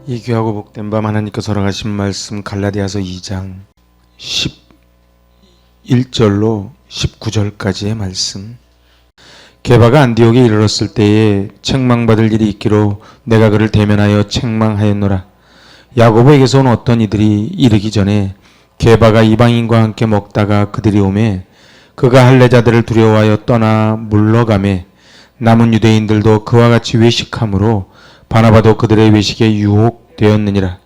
이 귀하고 복된 밤 하나님께서 허락하신 말씀 갈라디아서 2장 11절로 19절까지의 말씀. 게바가 안디옥에 이르렀을 때에 책망받을 일이 있기로 내가 그를 대면하여 책망하였노라. 야고보에게서 온 어떤 이들이 이르기 전에 게바가 이방인과 함께 먹다가 그들이 오매 그가 할례자들을 두려워하여 떠나 물러가매 남은 유대인들도 그와 같이 외식함으로 바나바도 그들의 외식에 유혹되었느니라.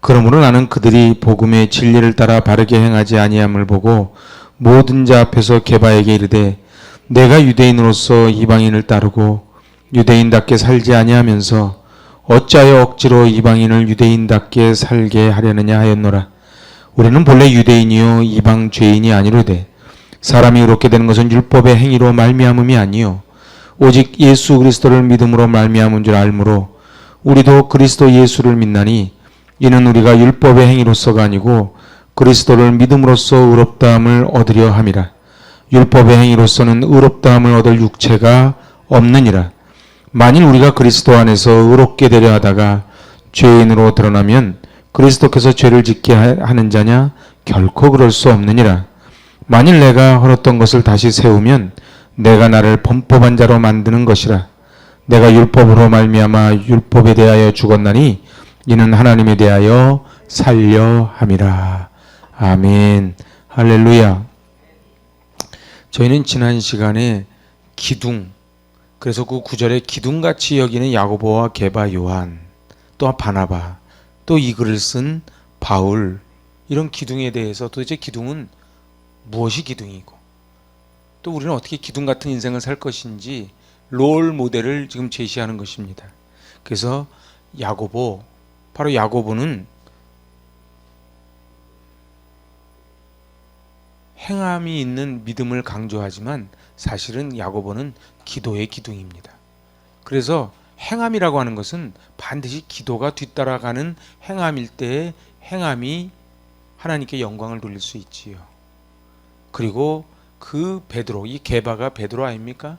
그러므로 나는 그들이 복음의 진리를 따라 바르게 행하지 아니함을 보고 모든 자 앞에서 게바에게 이르되 내가 유대인으로서 이방인을 따르고 유대인답게 살지 아니하면서 어찌하여 억지로 이방인을 유대인답게 살게 하려느냐 하였노라. 우리는 본래 유대인이요 이방 죄인이 아니로되 사람이 의롭게 되는 것은 율법의 행위로 말미암음이 아니요 오직 예수 그리스도를 믿음으로 말미암은 줄 알므로 우리도 그리스도 예수를 믿나니 이는 우리가 율법의 행위로서가 아니고 그리스도를 믿음으로써 의롭다함을 얻으려 함이라. 율법의 행위로서는 의롭다함을 얻을 육체가 없느니라. 만일 우리가 그리스도 안에서 의롭게 되려 하다가 죄인으로 드러나면 그리스도께서 죄를 짓게 하는 자냐? 결코 그럴 수 없느니라. 만일 내가 헐었던 것을 다시 세우면 내가 나를 범법한 자로 만드는 것이라. 내가 율법으로 말미암아 율법에 대하여 죽었나니 이는 하나님에 대하여 살려 함이라. 아멘. 할렐루야. 저희는 지난 시간에 기둥, 그래서 그 구절에 기둥같이 여기는 야고보와 게바 요한, 또 바나바, 또 이 글을 쓴 바울, 이런 기둥에 대해서 도대체 기둥은 무엇이 기둥이고 또 우리는 어떻게 기둥 같은 인생을 살 것인지 롤 모델을 지금 제시하는 것입니다. 그래서 야고보, 바로 야고보는 행함이 있는 믿음을 강조하지만 사실은 야고보는 기도의 기둥입니다. 그래서 행함이라고 하는 것은 반드시 기도가 뒤따라가는 행함일 때의 행함이 하나님께 영광을 돌릴 수 있지요. 그리고 그 베드로, 이 게바가 베드로 아닙니까?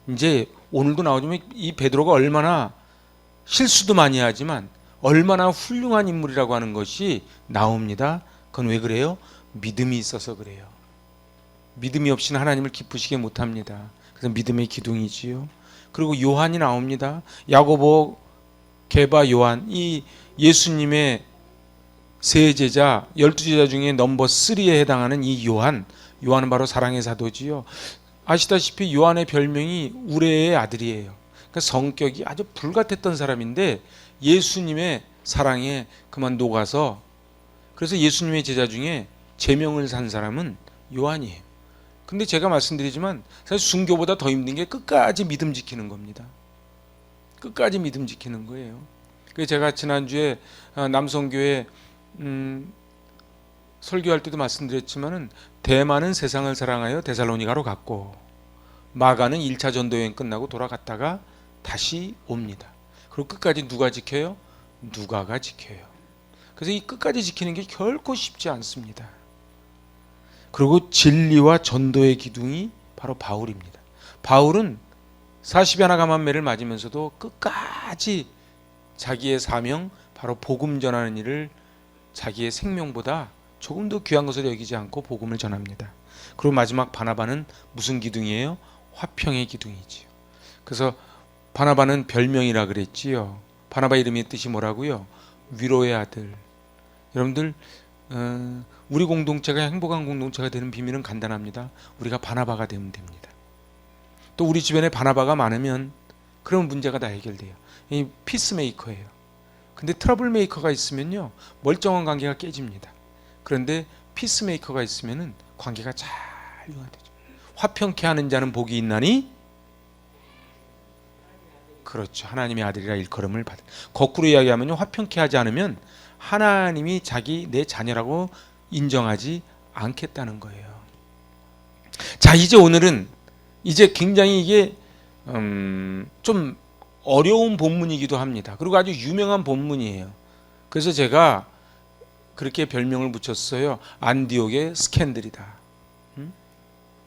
이제 오늘도 나오지만 이 베드로가 얼마나 실수도 많이 하지만 얼마나 훌륭한 인물이라고 하는 것이 나옵니다. 그건 왜 그래요? 믿음이 있어서 그래요. 믿음이 없이는 하나님을 기쁘시게 못합니다. 그래서 믿음의 기둥이지요. 그리고 요한이 나옵니다. 야고보, 게바, 요한, 이 예수님의 세 제자, 12제자 중에 넘버 3에 해당하는 이 요한은 바로 사랑의 사도지요. 아시다시피 요한의 별명이 우레의 아들이에요. 그러니까 성격이 아주 불같았던 사람인데 예수님의 사랑에 그만 녹아서, 그래서 예수님의 제자 중에 제명을 산 사람은 요한이에요. 근데 제가 말씀드리지만 사실 순교보다 더 힘든 게 끝까지 믿음 지키는 겁니다. 끝까지 믿음 지키는 거예요. 그래서 제가 지난주에 남성교회 설교할 때도 말씀드렸지만은 대만은 세상을 사랑하여 데살로니가로 갔고 마가는 1차 전도여행 끝나고 돌아갔다가 다시 옵니다. 그리고 끝까지 누가 지켜요? 누가가 지켜요. 그래서 이 끝까지 지키는 게 결코 쉽지 않습니다. 그리고 진리와 전도의 기둥이 바로 바울입니다. 바울은 40여 가만매를 맞으면서도 끝까지 자기의 사명, 바로 복음 전하는 일을 자기의 생명보다 조금 더 귀한 것으로 여기지 않고 복음을 전합니다. 그리고 마지막 바나바는 무슨 기둥이에요? 화평의 기둥이지요. 그래서 바나바는 별명이라 그랬지요. 바나바 이름의 뜻이 뭐라고요? 위로의 아들. 여러분들 우리 공동체가 행복한 공동체가 되는 비밀은 간단합니다. 우리가 바나바가 되면 됩니다. 또 우리 주변에 바나바가 많으면 그런 문제가 다 해결돼요. 이 피스메이커예요. 근데 트러블 메이커가 있으면요 멀쩡한 관계가 깨집니다. 그런데 피스메이커가 있으면은 관계가 잘 융화되죠. 화평케 하는 자는 복이 있나니? 그렇죠. 하나님의 아들이라 일컬음을 받은. 거꾸로 이야기하면요 화평케 하지 않으면 하나님이 내 자녀라고 인정하지 않겠다는 거예요. 자, 이제 오늘은 이제 굉장히 이게 좀 어려운 본문이기도 합니다. 그리고 아주 유명한 본문이에요. 그래서 제가 그렇게 별명을 붙였어요. 안디옥의 스캔들이다.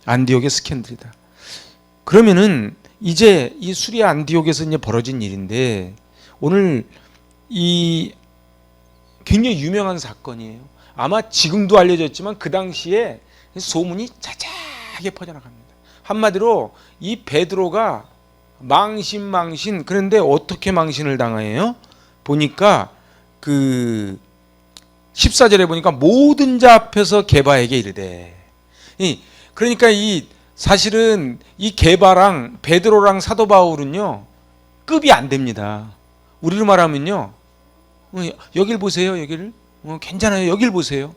안디옥의 스캔들이다. 그러면은 이제 이 수리아 안디옥에서 이제 벌어진 일인데 오늘 이 굉장히 유명한 사건이에요. 아마 지금도 알려졌지만 그 당시에 소문이 자자하게 퍼져나갑니다. 한마디로 이 베드로가 망신 그런데 어떻게 망신을 당해요? 보니까 그 14절에 보니까 모든 자 앞에서 게바에게 이르되, 그러니까 이 사실은 이 게바랑 베드로랑 사도 바울은요 급이 안 됩니다. 우리로 말하면요, 여길 보세요. 여기를 괜찮아요. 여길 보세요.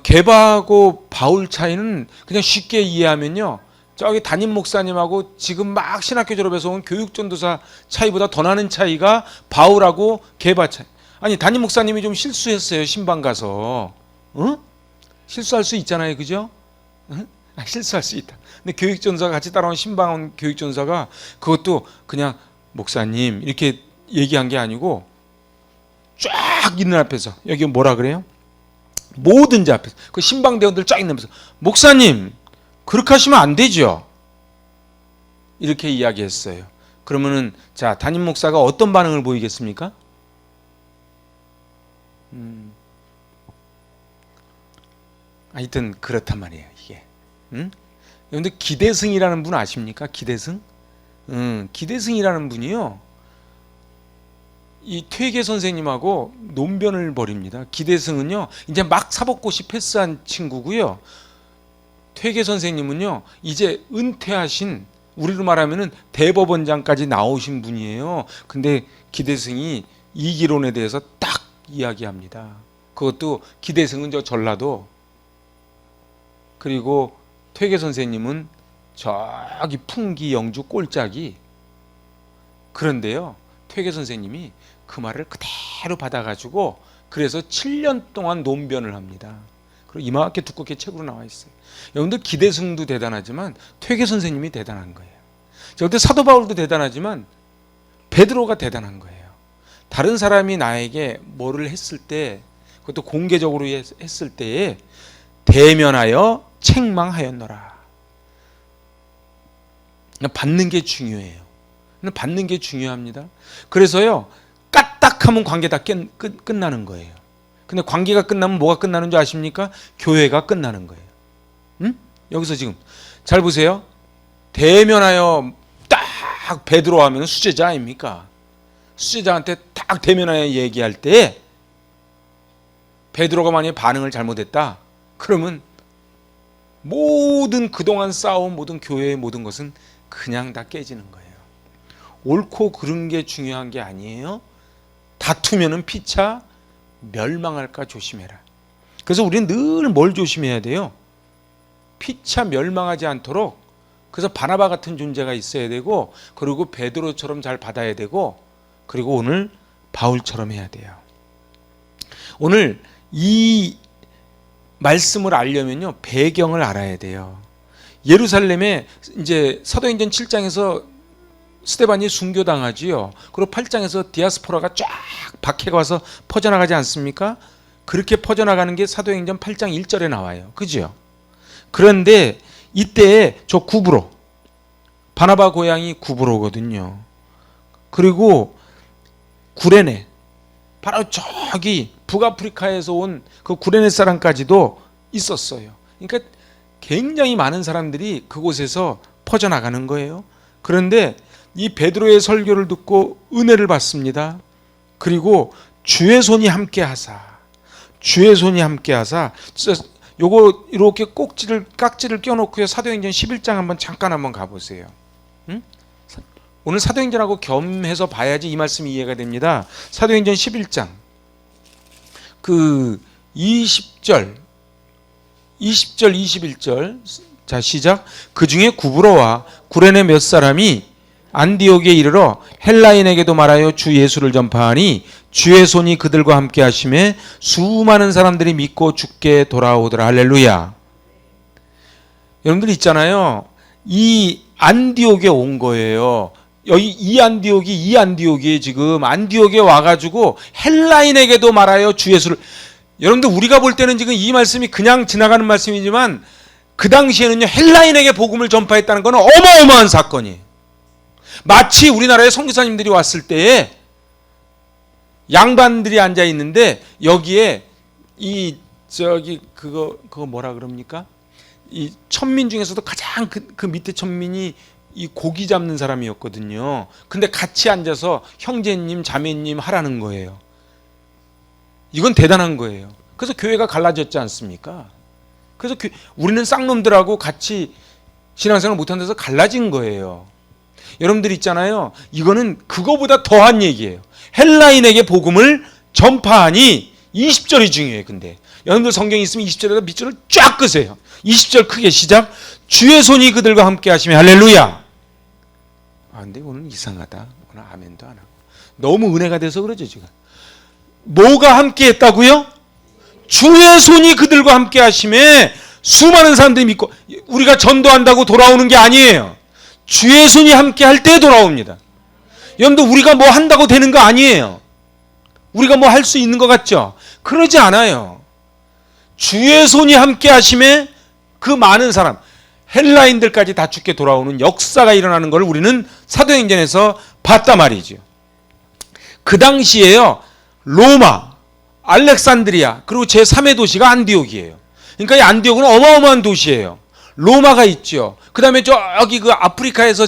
게바하고 바울 차이는 그냥 쉽게 이해하면요, 저기 담임 목사님하고 지금 막 신학교 졸업해서 온 교육전도사 차이보다 더 나는 차이가 바울하고 게바 차이. 아니, 담임 목사님이 좀 실수했어요. 신방 가서. 실수할 수 있잖아요. 그죠? 실수할 수 있다. 근데 교육전도사가 같이 따라온 신방 온 교육전도사가 그것도 그냥 목사님 이렇게 얘기한 게 아니고 쫙 있는 앞에서, 여기 뭐라 그래요? 모든 자 앞에서, 그 신방 대원들 쫙 있는 앞에서, 목사님 그렇게 하시면 안 되죠. 이렇게 이야기했어요. 그러면은 자, 담임 목사가 어떤 반응을 보이겠습니까? 하여튼 그렇단 말이에요, 이게. 여러분들 기대승이라는 분 아십니까? 기대승? 기대승이라는 분이요, 이 퇴계 선생님하고 논변을 벌입니다. 기대승은요 이제 막 사법고시 패스한 친구고요. 퇴계 선생님은요 이제 은퇴하신, 우리로 말하면은 대법원장까지 나오신 분이에요. 근데 기대승이 이기론에 대해서 딱 이야기합니다. 그것도 기대승은 저 전라도, 그리고 퇴계 선생님은 저기 풍기 영주 꼴짝이. 그런데요, 퇴계 선생님이 그 말을 그대로 받아가지고 그래서 7년 동안 논변을 합니다. 그리고 이만하게 두껍게 책으로 나와 있어요. 여러분들 기대승도 대단하지만 퇴계 선생님이 대단한 거예요. 저때 사도 바울도 대단하지만 베드로가 대단한 거예요. 다른 사람이 나에게 뭐를 했을 때, 그것도 공개적으로 했을 때에 대면하여 책망하였노라. 받는 게 중요해요. 받는 게 중요합니다. 그래서요, 까딱하면 관계 다 끝나는 거예요. 근데 관계가 끝나면 뭐가 끝나는 줄 아십니까? 교회가 끝나는 거예요. 여기서 지금 잘 보세요. 대면하여 딱 베드로 하면 수제자 아닙니까? 수제자한테 딱 대면하여 얘기할 때 베드로가 만약에 반응을 잘못했다, 그러면 모든 그동안 쌓아온 모든 교회의 모든 것은 그냥 다 깨지는 거예요. 옳고 그른 게 중요한 게 아니에요. 다투면은 피차 멸망할까 조심해라. 그래서 우리는 늘 뭘 조심해야 돼요? 피차 멸망하지 않도록. 그래서 바나바 같은 존재가 있어야 되고, 그리고 베드로처럼 잘 받아야 되고, 그리고 오늘 바울처럼 해야 돼요. 오늘 이 말씀을 알려면요, 배경을 알아야 돼요. 예루살렘에 이제 사도행전 7장에서 스데반이 순교당하지요. 그리고 8장에서 디아스포라가 쫙 박해가 와서 퍼져나가지 않습니까? 그렇게 퍼져나가는 게 사도행전 8장 1절에 나와요. 그죠? 그런데 이때 저 구브로, 바나바 고향이 구브로거든요. 그리고 구레네, 바로 저기 북아프리카에서 온 그 구레네 사람까지도 있었어요. 그러니까 굉장히 많은 사람들이 그곳에서 퍼져나가는 거예요. 그런데 이 베드로의 설교를 듣고 은혜를 받습니다. 그리고 주의 손이 함께하사, 주의 손이 함께하사, 요거 이렇게 깍지를 껴놓고요. 사도행전 11장 잠깐 가보세요. 오늘 사도행전하고 겸해서 봐야지 이 말씀이 이해가 됩니다. 사도행전 11장 그 20절 21절. 자, 시작. 그 중에 구브로와 구레네 몇 사람이 안디옥에 이르러 헬라인에게도 말하여 주 예수를 전파하니 주의 손이 그들과 함께 하심에 수많은 사람들이 믿고 주께 돌아오더라. 할렐루야. 여러분들 있잖아요, 이 안디옥에 온 거예요. 여기 이 안디옥이 지금 안디옥에 와가지고 헬라인에게도 말하여 주 예수를. 여러분들 우리가 볼 때는 지금 이 말씀이 그냥 지나가는 말씀이지만 그 당시에는요, 헬라인에게 복음을 전파했다는 것은 어마어마한 사건이에요. 마치 우리나라에 선교사님들이 왔을 때에 양반들이 앉아 있는데 여기에 그거 뭐라 그럽니까? 이 천민 중에서도 가장 그 밑에 천민이 이 고기 잡는 사람이었거든요. 근데 같이 앉아서 형제님, 자매님 하라는 거예요. 이건 대단한 거예요. 그래서 교회가 갈라졌지 않습니까? 그래서 우리는 쌍놈들하고 같이 신앙생활 못한 데서 갈라진 거예요. 여러분들 있잖아요. 이거는 그거보다 더한 얘기예요. 헬라인에게 복음을 전파하니 20절이 중요해요. 근데 여러분들 성경이 있으면 20절에다 밑줄을 쫙 끄세요. 20절 크게 시작. 주의 손이 그들과 함께 하시며 할렐루야. 근데 오늘 이상하다. 오늘 아멘도 안 하고. 너무 은혜가 돼서 그러죠 지금. 뭐가 함께 했다고요? 주의 손이 그들과 함께 하심에 수많은 사람들이 믿고, 우리가 전도한다고 돌아오는 게 아니에요. 주의 손이 함께 할 때 돌아옵니다. 여러분들 우리가 뭐 한다고 되는 거 아니에요. 우리가 뭐 할 수 있는 것 같죠? 그러지 않아요. 주의 손이 함께 하심에 그 많은 사람, 헬라인들까지 다 죽게 돌아오는 역사가 일어나는 걸 우리는 사도행전에서 봤단 말이죠. 그 당시에요, 로마, 알렉산드리아, 그리고 제3의 도시가 안디옥이에요. 그러니까 이 안디옥은 어마어마한 도시예요. 로마가 있죠. 그 다음에 저기 그 아프리카에서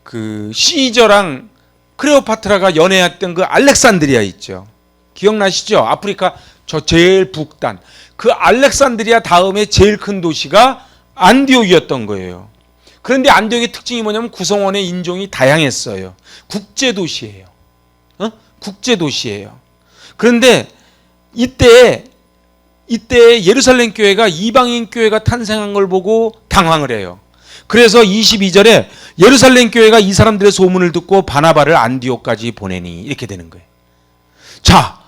그 시저랑 클레오파트라가 연애했던 그 알렉산드리아 있죠. 기억나시죠? 아프리카 저 제일 북단. 그 알렉산드리아 다음에 제일 큰 도시가 안디옥이었던 거예요. 그런데 안디옥의 특징이 뭐냐면 구성원의 인종이 다양했어요. 국제도시예요. 국제도시예요. 그런데 이때 예루살렘 교회가 이방인 교회가 탄생한 걸 보고 당황을 해요. 그래서 22절에 예루살렘 교회가 이 사람들의 소문을 듣고 바나바를 안디옥까지 보내니 이렇게 되는 거예요. 자,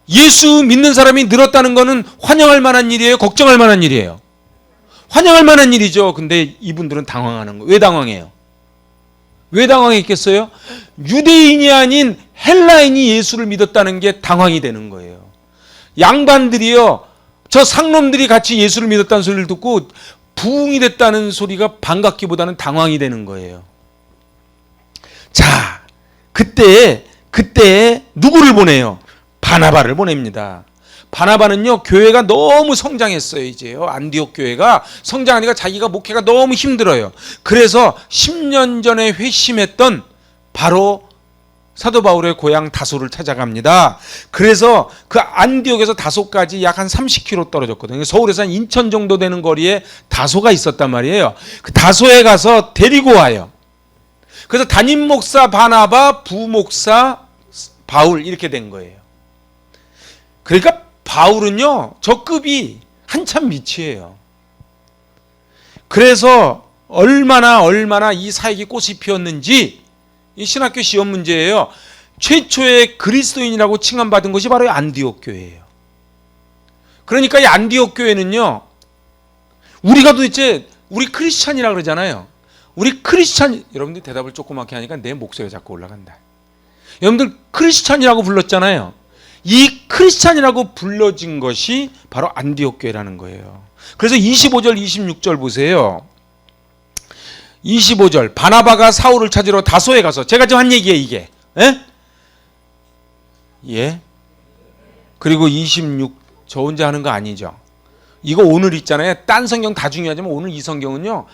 예수 믿는 사람이 늘었다는 것은 환영할 만한 일이에요? 걱정할 만한 일이에요? 환영할 만한 일이죠. 근데 이분들은 당황하는 거예요. 왜 당황해요? 왜 당황했겠어요? 유대인이 아닌 헬라인이 예수를 믿었다는 게 당황이 되는 거예요. 양반들이요, 저 상놈들이 같이 예수를 믿었다는 소리를 듣고 부흥이 됐다는 소리가 반갑기보다는 당황이 되는 거예요. 자, 그때 누구를 보내요? 바나바를 보냅니다. 바나바는요, 교회가 너무 성장했어요. 이제요, 안디옥 교회가 성장하니까 자기가 목회가 너무 힘들어요. 그래서 10년 전에 회심했던 바로 사도 바울의 고향 다소를 찾아갑니다. 그래서 그 안디옥에서 다소까지 약 한 30km 떨어졌거든요. 서울에서 한 인천 정도 되는 거리에 다소가 있었단 말이에요. 그 다소에 가서 데리고 와요. 그래서 담임 목사 바나바, 부목사 바울 이렇게 된 거예요. 그러니까 바울은요, 저 급이 한참 밑이에요. 그래서 얼마나 이 사역이 꽃이 피었는지 이 신학교 시험 문제예요. 최초의 그리스도인이라고 칭함받은 것이 바로 안디옥 교회예요. 그러니까 이 안디옥 교회는요, 우리가 도대체 우리 크리스찬이라 그러잖아요. 우리 크리스찬, 여러분들 대답을 조그맣게 하니까 내 목소리가 자꾸 올라간다. 여러분들 크리스찬이라고 불렀잖아요. 이 크리스찬이라고 불러진 것이 바로 안디옥 교회라는 거예요. 그래서 25절 26절 보세요. 25절, 바나바가 사울을 찾으러 다소에 가서, 제가 지금 한 얘기예요 이게. 예? 그리고 26, 저 혼자 하는 거 아니죠. 이거 오늘 있잖아요. 딴 성경 다 중요하지만 오늘 이 성경은요,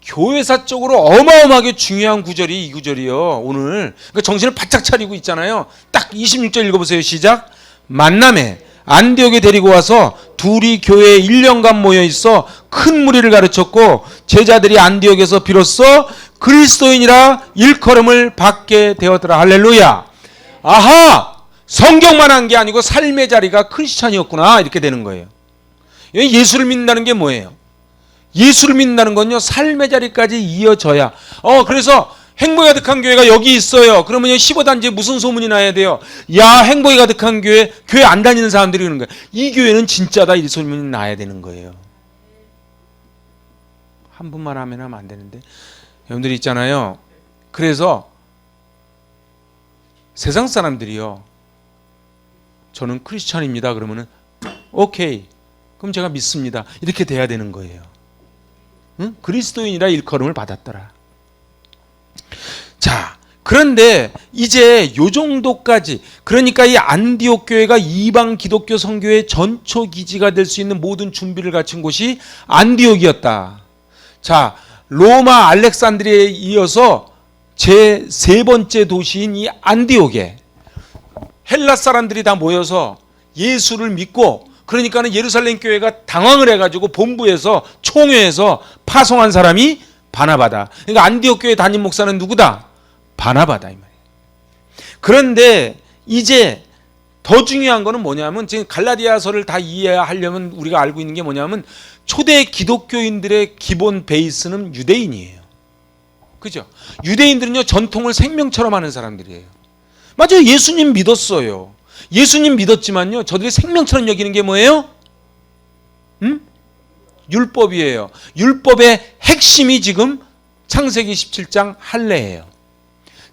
교회사적으로 어마어마하게 중요한 구절이 이 구절이요. 오늘 그러니까 정신을 바짝 차리고 있잖아요. 딱 26절 읽어보세요. 시작. 만남에 안디옥에 데리고 와서 둘이 교회에 1년간 모여 있어 큰 무리를 가르쳤고 제자들이 안디옥에서 비로소 그리스도인이라 일컬음을 받게 되었더라. 할렐루야. 아하, 성경만 한 게 아니고 삶의 자리가 크리스찬이었구나, 이렇게 되는 거예요. 예수를 믿는다는 게 뭐예요? 예수를 믿는다는 건요, 삶의 자리까지 이어져야. 그래서 행복이 가득한 교회가 여기 있어요. 그러면 15단지에 무슨 소문이 나야 돼요? 야, 행복이 가득한 교회 안 다니는 사람들이 그러는 거예요. 이 교회는 진짜다, 이 소문이 나야 되는 거예요. 한 분만 하면 안 되는데. 여러분들이 있잖아요. 그래서 세상 사람들이요, 저는 크리스찬입니다 그러면은 오케이, 그럼 제가 믿습니다, 이렇게 돼야 되는 거예요. 그리스도인이라 일컬음을 받았더라. 자, 그런데 이제 요 정도까지, 그러니까 이 안디옥 교회가 이방 기독교 선교의 전초 기지가 될 수 있는 모든 준비를 갖춘 곳이 안디옥이었다. 자, 로마 알렉산드리아에 이어서 제 세 번째 도시인 이 안디옥에 헬라 사람들이 다 모여서 예수를 믿고, 그러니까는 예루살렘 교회가 당황을 해가지고 본부에서 총회에서 파송한 사람이 바나바다. 그러니까 안디옥 교회 담임 목사는 누구다? 바나바다 이 말이에요. 그런데 이제 더 중요한 거는 뭐냐면, 지금 갈라디아서를 다 이해하려면 우리가 알고 있는 게 뭐냐면, 초대 기독교인들의 기본 베이스는 유대인이에요. 그죠? 유대인들은요, 전통을 생명처럼 하는 사람들이에요. 맞아요. 예수님 믿었어요. 예수님 믿었지만요, 저들이 생명처럼 여기는 게 뭐예요? 율법이에요. 율법의 핵심이 지금 창세기 17장 할례예요.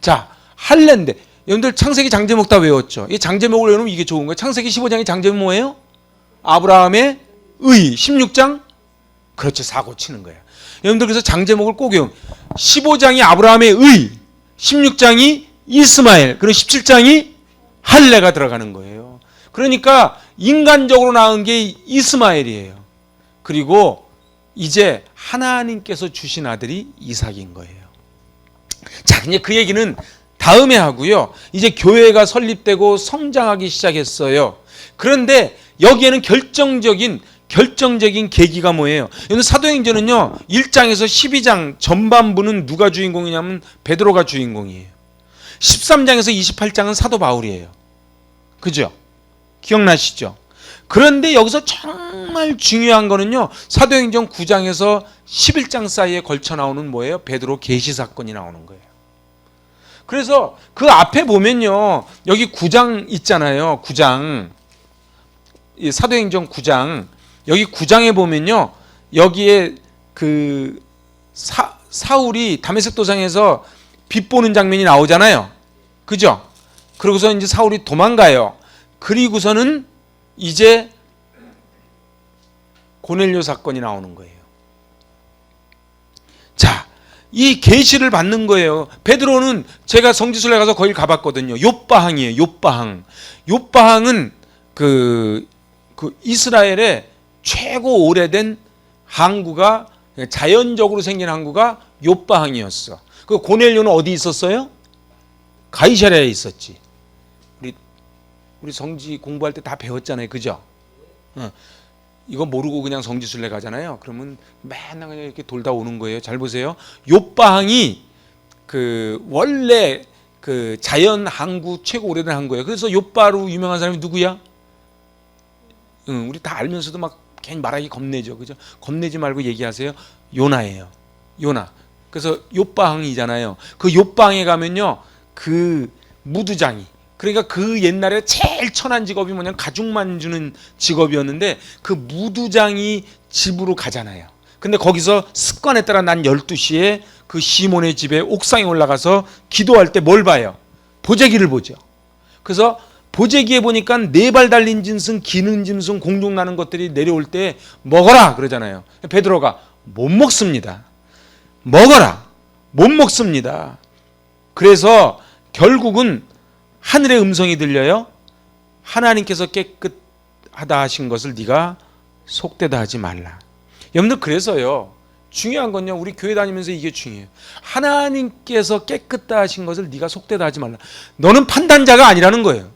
자, 할례인데 여러분들 창세기 장제목 다 외웠죠? 이 장제목을 외우면 이게 좋은 거예요. 창세기 15장의 장제목 뭐예요? 아브라함의 의. 16장? 그렇죠. 사고 치는 거예요. 여러분들 그래서 장제목을 꼭 외우면 15장이 아브라함의 의, 16장이 이스마엘, 그리고 17장이 할례가 들어가는 거예요. 그러니까 인간적으로 낳은 게 이스마엘이에요. 그리고 이제 하나님께서 주신 아들이 이삭인 거예요. 자, 이제 그 얘기는 다음에 하고요. 이제 교회가 설립되고 성장하기 시작했어요. 그런데 여기에는 결정적인 계기가 뭐예요? 여기 사도행전은요, 1장에서 12장 전반부는 누가 주인공이냐면 베드로가 주인공이에요. 13장에서 28장은 사도 바울이에요. 그죠? 기억나시죠? 그런데 여기서 정말 중요한 거는요, 사도행전 9장에서 11장 사이에 걸쳐 나오는 뭐예요? 베드로 계시 사건이 나오는 거예요. 그래서 그 앞에 보면요, 여기 9장 있잖아요. 9장. 사도행전 9장. 여기 9장에 보면요, 여기에 그 사울이 다메섹 도상에서 빛 보는 장면이 나오잖아요. 그죠? 그러고서 이제 사울이 도망가요. 그리고서는 이제 고넬료 사건이 나오는 거예요. 자, 이 계시를 받는 거예요. 베드로는 제가 성지순례 가서 거기 가봤거든요. 욥바항이에요. 욥바항. 욥바항은 그 이스라엘의 최고 오래된 항구가, 자연적으로 생긴 항구가 욥바항이었어. 그 고넬료는 어디 있었어요? 가이사랴에 있었지. 우리 성지 공부할 때 다 배웠잖아요. 그죠? 이거 모르고 그냥 성지순례 가잖아요. 그러면 맨날 그냥 이렇게 돌다 오는 거예요. 잘 보세요. 욥바항이 그 원래 그 자연 항구 최고 오래된 항구예요. 그래서 욥바로 유명한 사람이 누구야? 우리 다 알면서도 막 괜히 말하기 겁내죠. 그죠? 겁내지 말고 얘기하세요. 요나예요. 요나. 그래서 욥바항이잖아요. 그 욥바항에 가면요, 그 무두장이, 그러니까 그 옛날에 제일 천한 직업이 뭐냐면 가죽만 주는 직업이었는데, 그 무두장이 집으로 가잖아요. 근데 거기서 습관에 따라 난 12시에 그 시몬의 집에 옥상에 올라가서 기도할 때 뭘 봐요? 보재기를 보죠. 그래서 보재기에 보니까 4발 달린 짐승, 기는 짐승, 공중 나는 것들이 내려올 때 먹어라 그러잖아요. 베드로가 못 먹습니다. 먹어라. 못 먹습니다. 그래서 결국은 하늘의 음성이 들려요. 하나님께서 깨끗하다 하신 것을 네가 속되다 하지 말라. 여러분들, 그래서요, 중요한 건요, 우리 교회 다니면서 이게 중요해요. 하나님께서 깨끗하다 하신 것을 네가 속되다 하지 말라. 너는 판단자가 아니라는 거예요.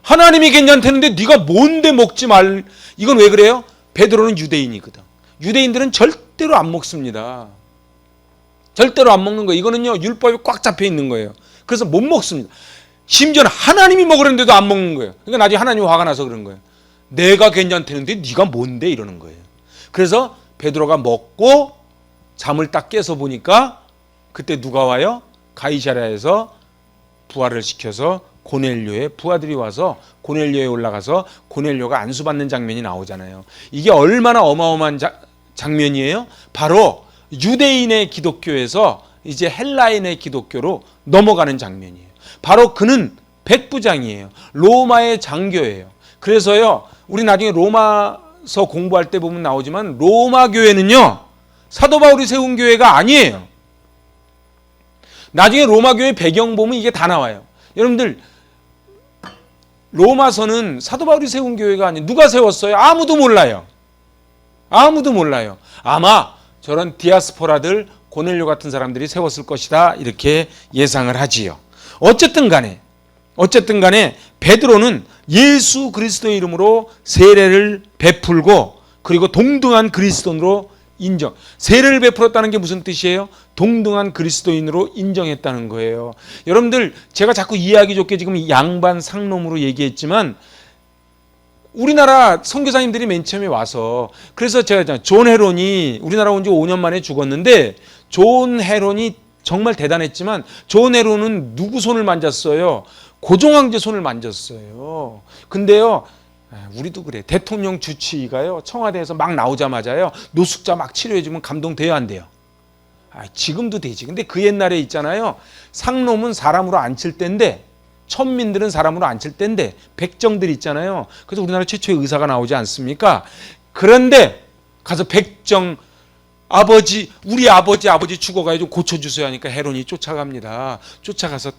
하나님이 괜찮다는데 네가 뭔데 먹지 말. 이건 왜 그래요? 베드로는 유대인이거든. 유대인들은 절대로 안 먹습니다. 절대로 안 먹는 거예요. 이거는요, 율법이 꽉 잡혀 있는 거예요. 그래서 못 먹습니다. 심지어는 하나님이 먹으려는데도 안 먹는 거예요. 그러니까 나중에 하나님이 화가 나서 그런 거예요. 내가 괜찮다는데 네가 뭔데 이러는 거예요. 그래서 베드로가 먹고 잠을 딱 깨서 보니까 그때 누가 와요? 가이사랴에서 부활을 시켜서 고넬료의 부하들이 와서 고넬료에 올라가서 고넬료가 안수받는 장면이 나오잖아요. 이게 얼마나 어마어마한 장면이에요? 바로 유대인의 기독교에서 이제 헬라인의 기독교로 넘어가는 장면이에요. 바로 그는 백부장이에요. 로마의 장교예요. 그래서요, 우리 나중에 로마서 공부할 때 보면 나오지만 로마 교회는요, 사도 바울이 세운 교회가 아니에요. 나중에 로마 교회 배경 보면 이게 다 나와요. 여러분들, 로마서는 사도 바울이 세운 교회가 아니에요. 누가 세웠어요? 아무도 몰라요. 아무도 몰라요. 아마 저런 디아스포라들, 고넬료 같은 사람들이 세웠을 것이다, 이렇게 예상을 하지요. 어쨌든 간에 베드로는 예수 그리스도의 이름으로 세례를 베풀고, 그리고 동등한 그리스도인으로 인정. 세례를 베풀었다는 게 무슨 뜻이에요? 동등한 그리스도인으로 인정했다는 거예요. 여러분들, 제가 자꾸 이해하기 좋게 지금 양반 상놈으로 얘기했지만, 우리나라 선교사님들이 맨 처음에 와서, 그래서 제가 존 헤론이 우리나라 온 지 5년 만에 죽었는데, 존 헤론이 정말 대단했지만, 존 헤론은 누구 손을 만졌어요? 고종황제 손을 만졌어요. 근데요, 우리도 그래. 대통령 주치의가요, 청와대에서 막 나오자마자요, 노숙자 막 치료해주면 감동돼요, 안 돼요? 지금도 되지. 근데 그 옛날에 있잖아요, 상놈은 사람으로 안 칠 때인데, 천민들은 사람으로 안 칠 때인데, 백정들 있잖아요. 그래서 우리나라 최초의 의사가 나오지 않습니까? 그런데 가서 백정, 우리 아버지 죽어가요, 좀 고쳐주세요 하니까 헤론이 쫓아갑니다. 쫓아가서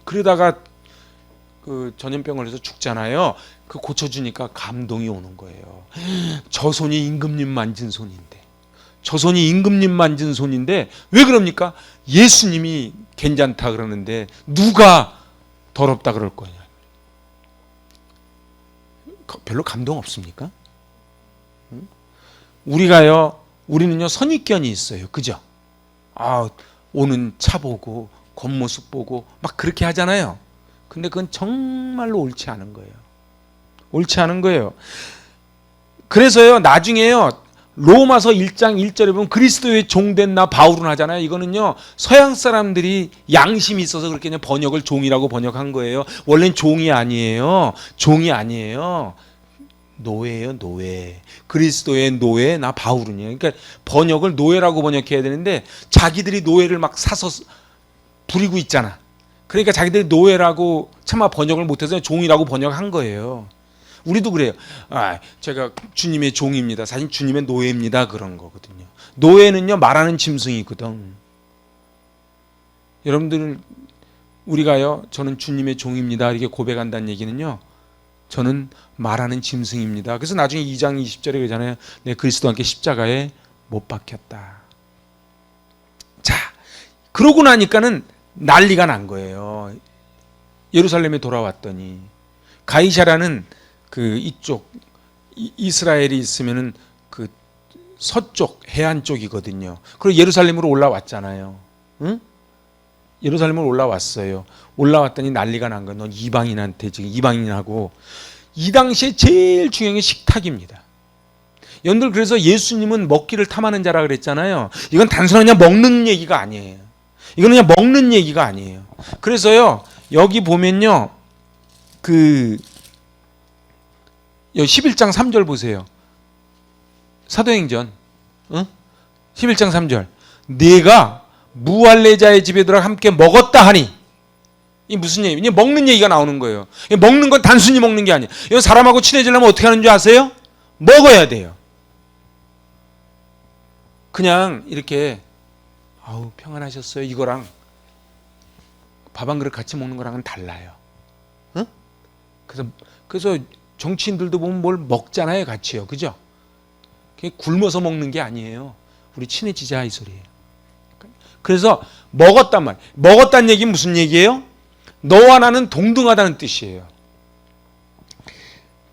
그러다가 그 전염병을 해서 죽잖아요. 그 고쳐주니까 감동이 오는 거예요. 저 손이 임금님 만진 손인데, 왜 그럽니까? 예수님이 괜찮다 그러는데 누가 더럽다 그럴 거냐? 별로 감동 없습니까? 우리는요, 선입견이 있어요. 그죠? 오는 차 보고 겉모습 보고 막 그렇게 하잖아요. 근데 그건 정말로 옳지 않은 거예요. 그래서요, 나중에요, 로마서 1장 1절에 보면 그리스도의 종된 나 바울은 하잖아요. 이거는요, 서양 사람들이 양심이 있어서 그렇게 그냥 번역을 종이라고 번역한 거예요. 원래는 종이 아니에요. 노예예요, 노예. 그리스도의 노예 나 바울은요. 그러니까 번역을 노예라고 번역해야 되는데, 자기들이 노예를 막 사서 부리고 있잖아. 그러니까 자기들이 노예라고 차마 번역을 못해서 종이라고 번역한 거예요. 우리도 그래요. 제가 주님의 종입니다. 사실 주님의 노예입니다. 그런 거거든요. 노예는요, 말하는 짐승이거든. 여러분들, 우리가요, 저는 주님의 종입니다, 이렇게 고백한다는 얘기는요, 저는 말하는 짐승입니다. 그래서 나중에 2장 20절에 그러잖아요. 내 그리스도와 함께 십자가에 못 박혔다. 자, 그러고 나니까는 난리가 난 거예요. 예루살렘에 돌아왔더니 가이사라는 그 이쪽 이스라엘이 있으면은 그 서쪽 해안 쪽이거든요. 그리고 예루살렘으로 올라왔잖아요. 응? 예루살렘으로 올라왔어요. 올라왔더니 난리가 난 거예요. 넌 이방인한테 지금 이방인하고, 이 당시에 제일 중요한 게 식탁입니다. 여러분들, 그래서 예수님은 먹기를 탐하는 자라 그랬잖아요. 이건 단순한 그냥 먹는 얘기가 아니에요. 이건 그냥 먹는 얘기가 아니에요. 그래서요, 여기 보면요, 11장 3절 보세요. 사도행전 11장 3절. 네가 무할례자의 집에 들어가 함께 먹었다 하니, 이 무슨 얘기냐? 이제 먹는 얘기가 나오는 거예요. 먹는 건 단순히 먹는 게 아니에요. 이거 사람하고 친해지려면 어떻게 하는 줄 아세요? 먹어야 돼요. 그냥 이렇게 평안하셨어요, 이거랑 밥 한 그릇 같이 먹는 거랑은 달라요. 응? 그래서 정치인들도 보면 뭘 먹잖아요, 같이요. 그죠? 그게 굶어서 먹는 게 아니에요. 우리 친해지자, 이 소리예요. 그래서 먹었단 말. 먹었다는 얘기는 무슨 얘기예요? 너와 나는 동등하다는 뜻이에요.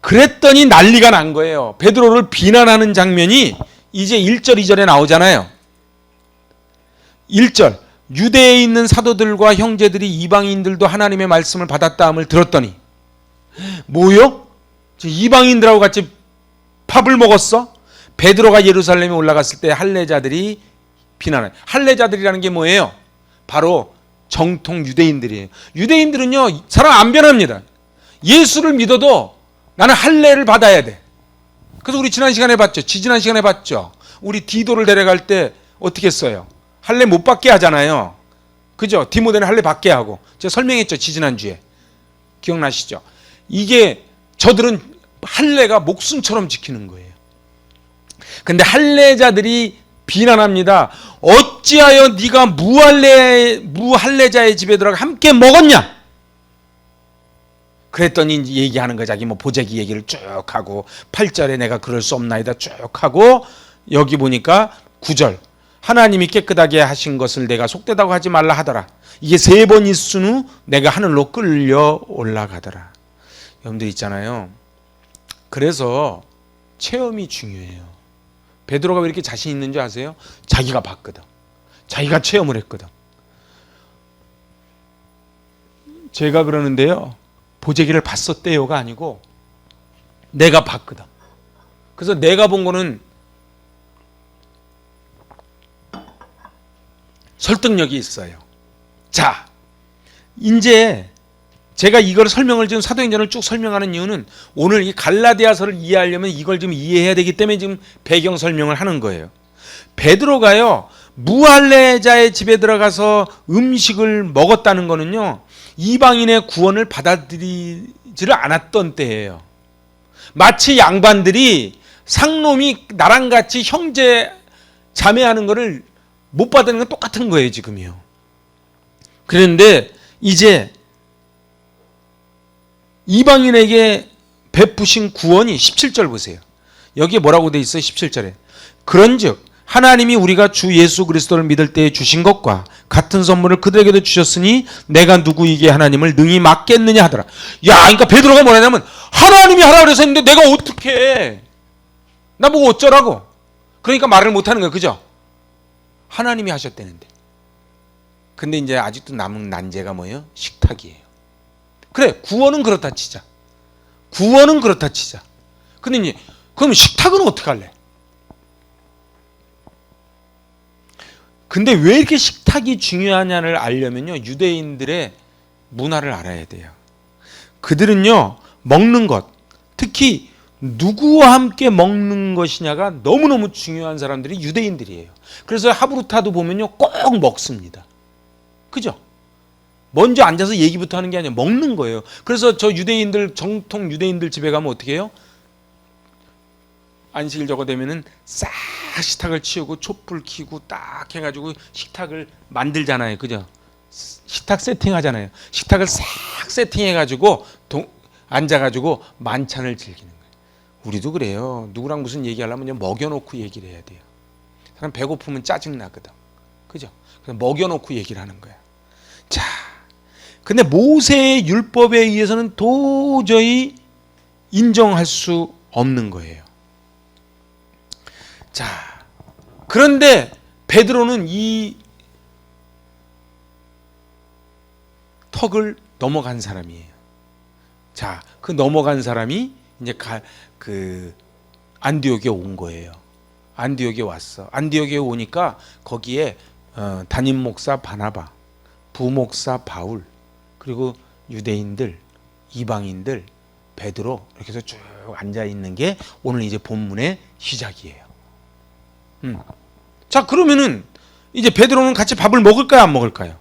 그랬더니 난리가 난 거예요. 베드로를 비난하는 장면이 이제 1절 2절에 나오잖아요. 1절. 유대에 있는 사도들과 형제들이 이방인들도 하나님의 말씀을 받았다함을 들었더니, 뭐요? 이방인들하고 같이 밥을 먹었어? 베드로가 예루살렘에 올라갔을 때 할례자들이 비난해요. 할례자들이라는 게 뭐예요? 바로 정통 유대인들이에요. 유대인들은요, 사람 안 변합니다. 예수를 믿어도 나는 할례를 받아야 돼. 그래서 우리 지난 시간에 봤죠. 우리 디도를 데려갈 때 어떻게 했어요? 할례 못 받게 하잖아요. 그죠? 디모데는 할례 받게 하고. 제가 설명했죠, 지지난주에. 기억나시죠? 이게 저들은 할례가 목숨처럼 지키는 거예요. 근데 할례자들이 비난합니다. 어찌하여 네가 무할례자의 집에 들어가 함께 먹었냐? 그랬더니 이제 얘기하는 거, 자기 뭐 보재기 얘기를 쭉 하고 8절에 내가 그럴 수 없나이다 쭉 하고, 여기 보니까 9절 하나님이 깨끗하게 하신 것을 내가 속되다고 하지 말라 하더라. 이게 3번 있은 후 내가 하늘로 끌려 올라가더라. 여러분들 있잖아요. 그래서 체험이 중요해요. 베드로가 왜 이렇게 자신 있는 줄 아세요? 자기가 봤거든. 자기가 체험을 했거든. 제가 그러는데요, 보재기를 봤었대요가 아니고 내가 봤거든. 그래서 내가 본 거는 설득력이 있어요. 자, 이제 제가 이걸 설명을, 지금 사도행전을 쭉 설명하는 이유는 오늘 이 갈라디아서를 이해하려면 이걸 좀 이해해야 되기 때문에 지금 배경 설명을 하는 거예요. 베드로가요, 무할례자의 집에 들어가서 음식을 먹었다는 거는요, 이방인의 구원을 받아들이지를 않았던 때예요. 마치 양반들이 상놈이 나랑 같이 형제 자매하는 거를 못 받는 건 똑같은 거예요, 지금이요. 그런데 이제 이방인에게 베푸신 구원이 17절 보세요. 여기에 뭐라고 돼 있어요? 17절에 그런즉 하나님이 우리가 주 예수 그리스도를 믿을 때에 주신 것과 같은 선물을 그들에게도 주셨으니 내가 누구에게 하나님을 능히 맡겠느냐 하더라. 야, 그러니까 베드로가 뭐냐면 하나님이 하라 그래서 했는데 내가 어떻게 해? 나보고 어쩌라고? 그러니까 말을 못하는 거예요. 그죠? 하나님이 하셨다는데. 근데 이제 아직도 남은 난제가 뭐예요? 식탁이에요. 그래, 구원은 그렇다 치자. 구원은 그렇다 치자. 근데 이제 그럼 식탁은 어떻게 할래? 근데 왜 이렇게 식탁이 중요하냐를 알려면요, 유대인들의 문화를 알아야 돼요. 그들은요, 먹는 것, 특히 누구와 함께 먹는 것이냐가 너무너무 중요한 사람들이 유대인들이에요. 그래서 하브루타도 보면요, 꼭 먹습니다. 그죠? 먼저 앉아서 얘기부터 하는 게 아니라 먹는 거예요. 그래서 저 유대인들, 정통 유대인들 집에 가면 어떻게 해요? 안식일 저거 되면은 싹 식탁을 치우고 촛불 켜고 딱 해가지고 식탁을 만들잖아요. 그죠? 식탁 세팅하잖아요. 식탁을 싹 세팅해가지고 앉아가지고 만찬을 즐기는 거예요. 우리도 그래요. 누구랑 무슨 얘기하려면 먹여놓고 얘기를 해야 돼요. 사람 배고프면 짜증나거든. 그죠? 그래서 먹여놓고 얘기를 하는 거야. 자, 근데 모세의 율법에 의해서는 도저히 인정할 수 없는 거예요. 자, 그런데 베드로는 이 턱을 넘어간 사람이에요. 자, 그 넘어간 사람이 이제 안디옥에 온 거예요. 안디옥에 왔어. 안디옥에 오니까 거기에 담임 목사 바나바, 부목사 바울, 그리고 유대인들, 이방인들, 베드로, 이렇게 해서 쭉 앉아 있는 게 오늘 이제 본문의 시작이에요. 자, 그러면은 이제 베드로는 같이 밥을 먹을까요, 안 먹을까요?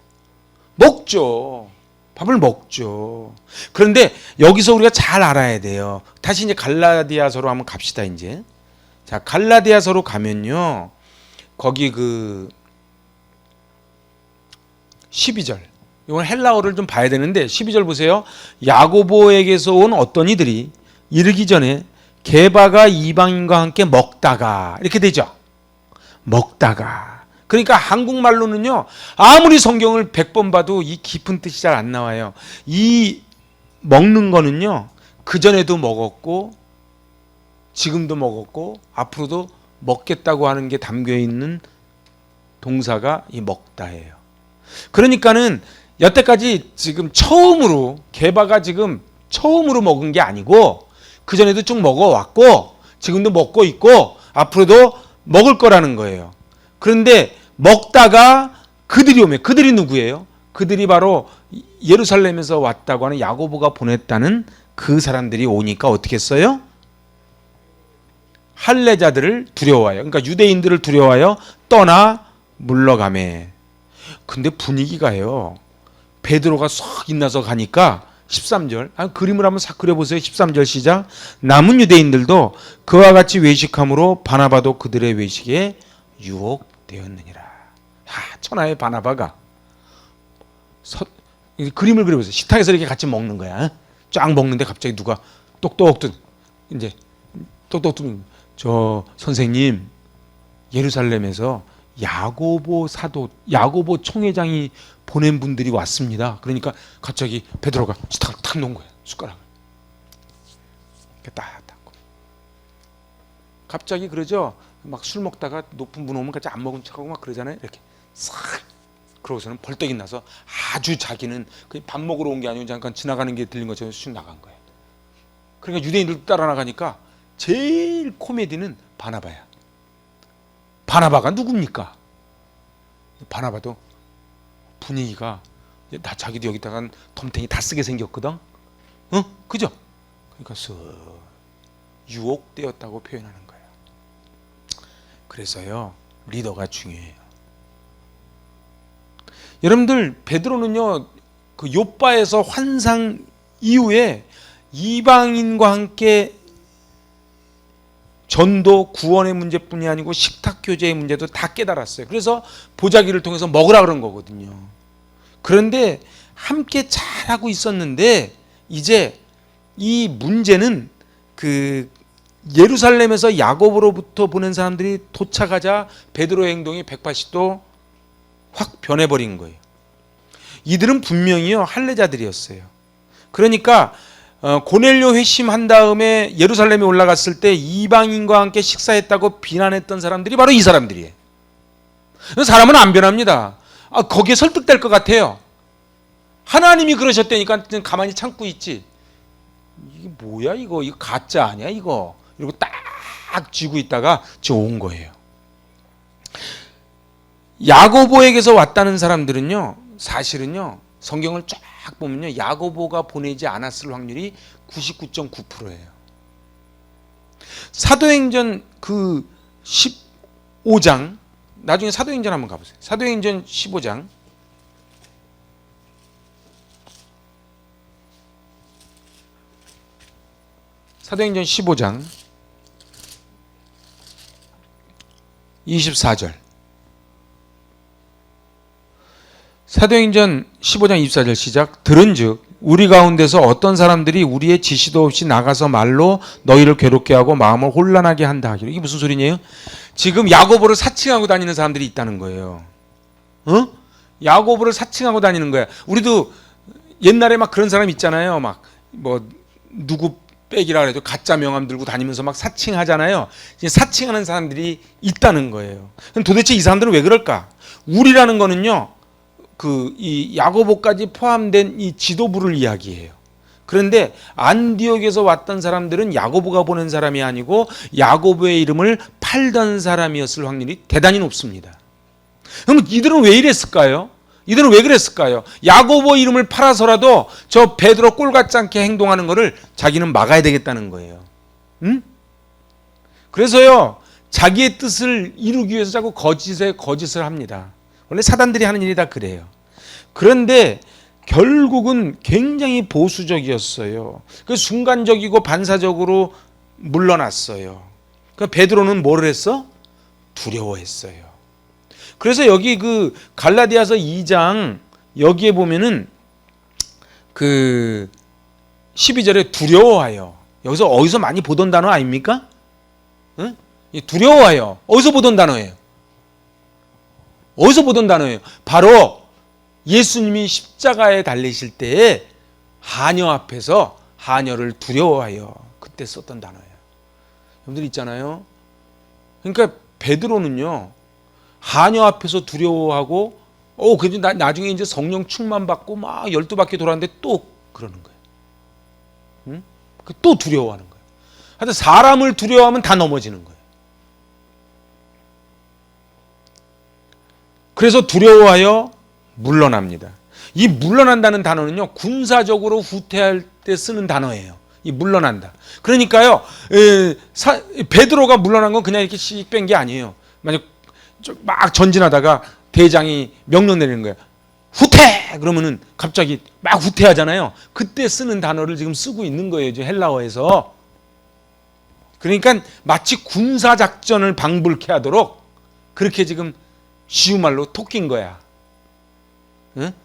먹죠. 밥을 먹죠. 그런데 여기서 우리가 잘 알아야 돼요. 다시 이제 갈라디아서로 한번 갑시다, 이제. 자, 갈라디아서로 가면요, 거기 12절. 이건 헬라어를 좀 봐야 되는데 12절 보세요. 야고보에게서 온 어떤 이들이 이르기 전에 게바가 이방인과 함께 먹다가, 이렇게 되죠. 먹다가. 그러니까 한국말로는요, 아무리 성경을 100번 봐도 이 깊은 뜻이 잘 안 나와요. 이 먹는 거는요, 그전에도 먹었고 지금도 먹었고 앞으로도 먹겠다고 하는 게 담겨 있는 동사가 이 먹다예요. 그러니까는 여태까지 지금 처음으로, 게바가 지금 처음으로 먹은 게 아니고 그전에도 쭉 먹어왔고 지금도 먹고 있고 앞으로도 먹을 거라는 거예요. 그런데 먹다가 그들이 오면, 그들이 누구예요? 그들이 바로 예루살렘에서 왔다고 하는 야고보가 보냈다는 그 사람들이 오니까 어떻게 했어요? 할례자들을 두려워하여, 그러니까 유대인들을 두려워하여 떠나 물러가매. 근데 분위기가요, 베드로가 쏙 인나서 가니까 13절, 그림을 한번 싹 그려보세요. 13절 시작. 남은 유대인들도 그와 같이 외식함으로 바나바도 그들의 외식에 유혹되었느니라. 천하의 바나바가 그림을 그려보세요. 식탁에서 이렇게 같이 먹는 거야. 쫙 먹는데 갑자기 누가 똑똑똑 이제 똑똑똑 저 선생님 예루살렘에서 야고보 사도, 야고보 총회장이 보낸 분들이 왔습니다. 그러니까 갑자기 베드로가 식탁을 탁 놓은 거야. 숟가락을 이렇게 딱 닦고. 갑자기 그러죠. 막 술 먹다가 높은 분 오면 같이 안 먹은 척하고 막 그러잖아요. 이렇게 싹. 그러고서는 벌떡이 나서 아주 자기는 밥 먹으러 온 게 아니고 잠깐 지나가는 게 들린 것처럼 쑥 나간 거예요. 그러니까 유대인들 따라 나가니까 제일 코미디는 바나바야. 바나바가 누굽니까? 바나바도 분위기가 나 자기도 여기다가 덤탱이 다 쓰게 생겼거든. 그죠? 그러니까 쓱 유혹되었다고 표현하는 거예요. 그래서요 리더가 중요해요. 여러분들 베드로는요 그 욥바에서 환상 이후에 이방인과 함께 전도 구원의 문제뿐이 아니고 식탁 교제의 문제도 다 깨달았어요. 그래서 보자기를 통해서 먹으라 그런 거거든요. 그런데 함께 잘하고 있었는데 이제 이 문제는 그 예루살렘에서 야고보로부터 보낸 사람들이 도착하자 베드로의 행동이 180도 확 변해버린 거예요. 이들은 분명히요 할례자들이었어요. 그러니까 고넬료 회심한 다음에 예루살렘에 올라갔을 때 이방인과 함께 식사했다고 비난했던 사람들이 바로 이 사람들이에요. 사람은 안 변합니다. 거기에 설득될 것 같아요. 하나님이 그러셨다니까 가만히 참고 있지. 이게 뭐야 이거 가짜 아니야 이거. 이러고 딱 쥐고 있다가 저 온 거예요. 야고보에게서 왔다는 사람들은요 사실은요 성경을 쫙 보면요 야고보가 보내지 않았을 확률이 99.9%예요. 사도행전 그 15장 나중에 사도행전 한번 가보세요. 사도행전 15장 사도행전 15장 24절 사도행전 15장 24절 시작. 들은즉 우리 가운데서 어떤 사람들이 우리의 지시도 없이 나가서 말로 너희를 괴롭게 하고 마음을 혼란하게 한다 하기로. 이게 무슨 소리냐요? 지금 야고보를 사칭하고 다니는 사람들이 있다는 거예요. 야고보를 사칭하고 다니는 거야. 우리도 옛날에 막 그런 사람 있잖아요. 막 뭐 누구 백이라 그래도 가짜 명함 들고 다니면서 막 사칭하잖아요. 사칭하는 사람들이 있다는 거예요. 그럼 도대체 이 사람들은 왜 그럴까? 우리라는 거는요. 이 야고보까지 포함된 이 지도부를 이야기해요. 그런데 안디옥에서 왔던 사람들은 야고보가 보낸 사람이 아니고 야고보의 이름을 팔던 사람이었을 확률이 대단히 높습니다. 그럼 이들은 왜 이랬을까요? 이들은 왜 그랬을까요? 야고보 이름을 팔아서라도 저 베드로 꼴 같지 않게 행동하는 것을 자기는 막아야 되겠다는 거예요. 그래서요 자기의 뜻을 이루기 위해서 자꾸 거짓을 합니다. 원래 사단들이 하는 일이 다 그래요. 그런데 결국은 굉장히 보수적이었어요. 그 순간적이고 반사적으로 물러났어요. 그 베드로는 뭐를 했어? 두려워했어요. 그래서 여기 그 갈라디아서 2장 여기에 보면은 그 12절에 두려워하여. 여기서 어디서 많이 보던 단어 아닙니까? 두려워하여. 어디서 보던 단어예요? 어디서 보던 단어예요? 바로 예수님이 십자가에 달리실 때에 하녀 앞에서 하녀를 두려워하여 그때 썼던 단어예요. 여러분들 있잖아요. 그러니까 베드로는요. 하녀 앞에서 두려워하고 그래도 나중에 이제 성령 충만 받고 막 12바퀴 돌았는데 또 그러는 거예요. 또 두려워하는 거예요. 하여튼 사람을 두려워하면 다 넘어지는 거예요. 그래서 두려워하여 물러납니다. 이 물러난다는 단어는요 군사적으로 후퇴할 때 쓰는 단어예요. 이 물러난다. 그러니까요 베드로가 물러난 건 그냥 이렇게 씩 뺀 게 아니에요. 만약 막 전진하다가 대장이 명령 내리는 거예요. 후퇴! 그러면은 갑자기 막 후퇴하잖아요. 그때 쓰는 단어를 지금 쓰고 있는 거예요. 이제 헬라어에서. 그러니까 마치 군사작전을 방불케 하도록 그렇게 지금 쉬운 말로 토낀 거야.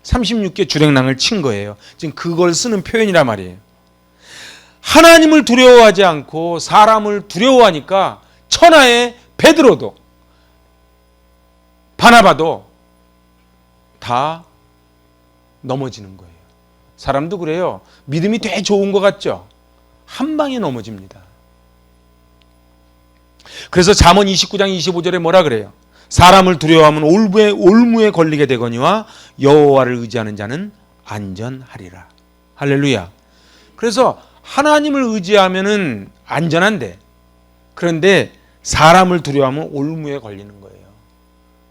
36개 주랭랑을 친 거예요. 지금 그걸 쓰는 표현이란 말이에요. 하나님을 두려워하지 않고 사람을 두려워하니까 천하의 베드로도 바나바도 다 넘어지는 거예요. 사람도 그래요. 믿음이 되게 좋은 것 같죠? 한 방에 넘어집니다. 그래서 잠언 29장 25절에 뭐라 그래요? 사람을 두려워하면 올무에 걸리게 되거니와 여호와를 의지하는 자는 안전하리라. 할렐루야. 그래서 하나님을 의지하면은 안전한데, 그런데 사람을 두려워하면 올무에 걸리는 거예요.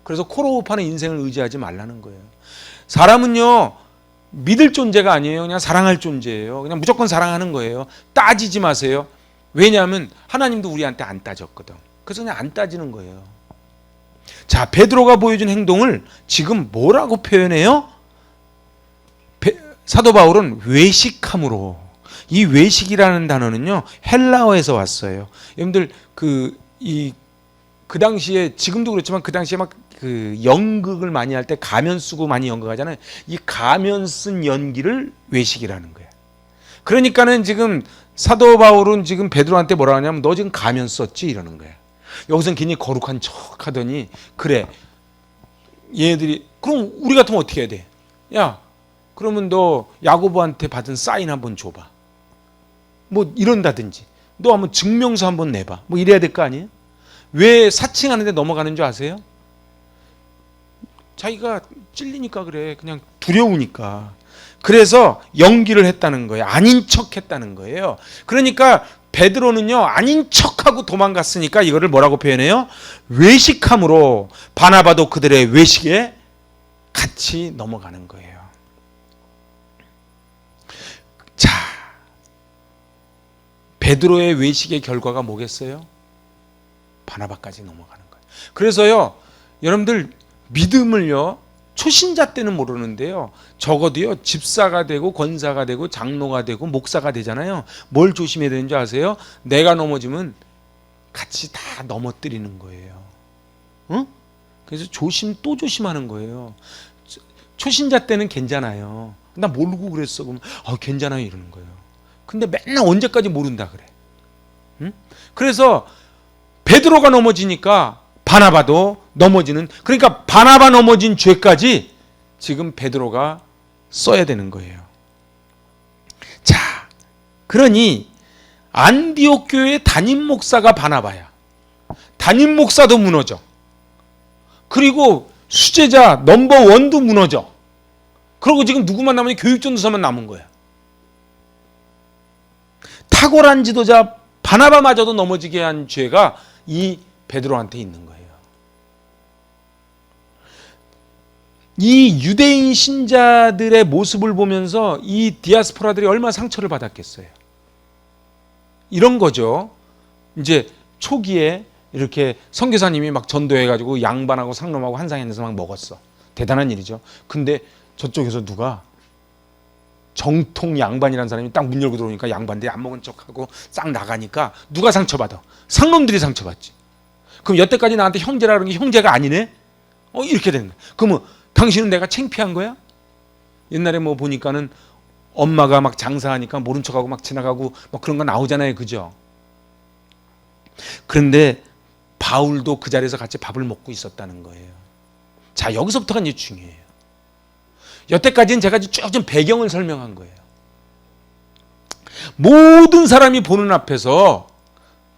그래서 코로 파는 인생을 의지하지 말라는 거예요. 사람은요, 믿을 존재가 아니에요. 그냥 사랑할 존재예요. 그냥 무조건 사랑하는 거예요. 따지지 마세요. 왜냐하면 하나님도 우리한테 안 따졌거든. 그래서 그냥 안 따지는 거예요. 자, 베드로가 보여준 행동을 지금 뭐라고 표현해요? 사도 바울은 외식함으로. 이 외식이라는 단어는요, 헬라어에서 왔어요. 여러분들 그 당시에, 지금도 그렇지만 그 당시에 막 그 연극을 많이 할 때 가면 쓰고 많이 연극하잖아요. 이 가면 쓴 연기를 외식이라는 거예요. 그러니까는 지금 사도 바울은 지금 베드로한테 뭐라 하냐면, 너 지금 가면 썼지? 이러는 거예요. 여기선 괜히 거룩한 척 하더니, 그래, 얘네들이, 그럼 우리 같으면 어떻게 해야 돼? 야, 그러면 너 야고보한테 받은 사인 한번 줘봐. 뭐 이런다든지, 너 한번 증명서 한번 내봐. 뭐 이래야 될 거 아니에요? 왜 사칭하는데 넘어가는 줄 아세요? 자기가 찔리니까 그래. 그냥 두려우니까. 그래서 연기를 했다는 거예요. 아닌 척 했다는 거예요. 그러니까 베드로는요, 아닌 척하고 도망갔으니까 이거를 뭐라고 표현해요? 외식함으로 바나바도 그들의 외식에 같이 넘어가는 거예요. 자, 베드로의 외식의 결과가 뭐겠어요? 바나바까지 넘어가는 거예요. 그래서요, 여러분들 믿음을요, 초신자 때는 모르는데요, 적어도요, 집사가 되고 권사가 되고 장로가 되고 목사가 되잖아요. 뭘 조심해야 되는 줄 아세요? 내가 넘어지면 같이 다 넘어뜨리는 거예요. 응? 그래서 또 조심하는 거예요. 초신자 때는 괜찮아요. 나 모르고 그랬어. 그러면 괜찮아요 이러는 거예요. 근데 맨날 언제까지 모른다 그래. 응? 그래서 베드로가 넘어지니까 바나바도 넘어지는, 그러니까 바나바 넘어진 죄까지 지금 베드로가 써야 되는 거예요. 자, 그러니 안디옥 교회의 담임 목사가 바나바야. 담임 목사도 무너져. 그리고 수제자 넘버원도 무너져. 그리고 지금 누구만 남으니 교육전도사만 남은 거야. 탁월한 지도자 바나바마저도 넘어지게 한 죄가 이 베드로한테 있는 거예요. 이 유대인 신자들의 모습을 보면서 이 디아스포라들이 얼마나 상처를 받았겠어요. 이런 거죠. 이제 초기에 이렇게 선교사님이 막 전도해가지고 양반하고 상놈하고 한상에서 막 먹었어. 대단한 일이죠. 근데 저쪽에서 누가 정통 양반이라는 사람이 딱 문 열고 들어오니까 양반들이 안 먹은 척하고 싹 나가니까 누가 상처받아? 상놈들이 상처받지. 그럼 여태까지 나한테 형제라 그런 게 형제가 아니네? 이렇게 되는 거야. 그러면 당신은 내가 창피한 거야? 옛날에 뭐 보니까는 엄마가 막 장사하니까 모른 척하고 막 지나가고 뭐 그런 거 나오잖아요. 그죠? 그런데 바울도 그 자리에서 같이 밥을 먹고 있었다는 거예요. 자, 여기서부터가 이제 중요해요. 여태까지는 제가 쭉 좀 배경을 설명한 거예요. 모든 사람이 보는 앞에서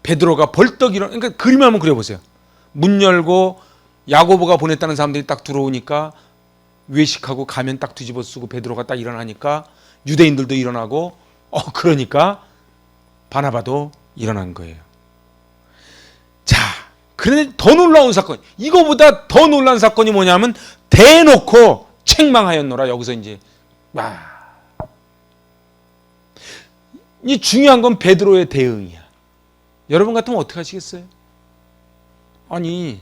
베드로가 벌떡 일어나, 그러니까 그림을 한번 그려보세요. 문 열고 야고보가 보냈다는 사람들이 딱 들어오니까 외식하고 가면 딱 뒤집어 쓰고 베드로가 딱 일어나니까 유대인들도 일어나고 그러니까 바나바도 일어난 거예요. 자, 그런데 더 놀라운 사건, 이거보다 더 놀라운 사건이 뭐냐면 대놓고 책망하였노라. 여기서 이제 이 중요한 건 베드로의 대응이야. 여러분 같으면 어떻게 하시겠어요? 아니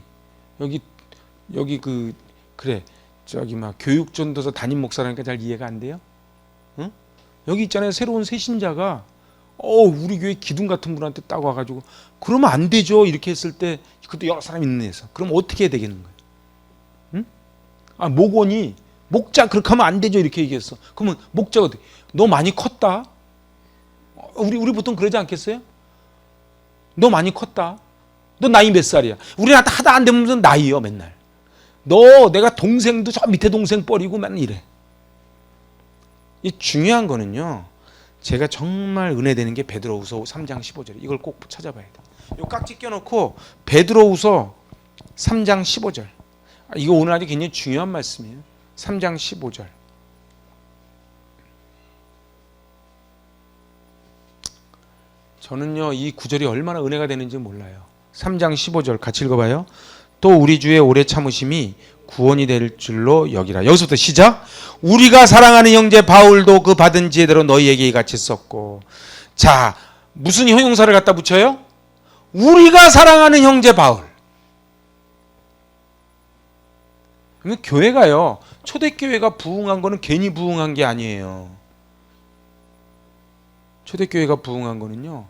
여기 그래 저기 막 교육전도서 담임 목사라니까 잘 이해가 안 돼요? 응? 여기 있잖아요, 새로운 새신자가 우리 교회 기둥 같은 분한테 딱 와가지고 그러면 안 되죠 이렇게 했을 때 그때 여러 사람이 있는 데서 그럼 어떻게 해야 되겠는 거예요? 응? 목원이 목자 그렇게 하면 안 되죠 이렇게 얘기했어. 그러면 목자가 어떻게? 너 많이 컸다. 우리 보통 그러지 않겠어요? 너 많이 컸다. 너 나이 몇 살이야? 우리한테 하다 안 되면 무슨 나이요 맨날. 내가 동생도 저 밑에 동생 버리고 맨날 이래. 이 중요한 거는요. 제가 정말 은혜되는 게 베드로후서 3장 15절. 이걸 꼭 찾아봐야 돼. 요 깍지 껴놓고 베드로후서 3장 15절. 이거 오늘 아주 굉장히 중요한 말씀이에요. 3장 15절. 저는요 이 구절이 얼마나 은혜가 되는지 몰라요. 3장 15절 같이 읽어봐요. 또 우리 주의 오래 참으심이 구원이 될 줄로 여기라. 여기서부터 시작. 우리가 사랑하는 형제 바울도 그 받은 지혜대로 너희에게 이같이 썼고. 자, 무슨 형용사를 갖다 붙여요? 우리가 사랑하는 형제 바울. 교회가요, 초대교회가 부흥한 거는 괜히 부흥한 게 아니에요. 초대교회가 부흥한 거는요,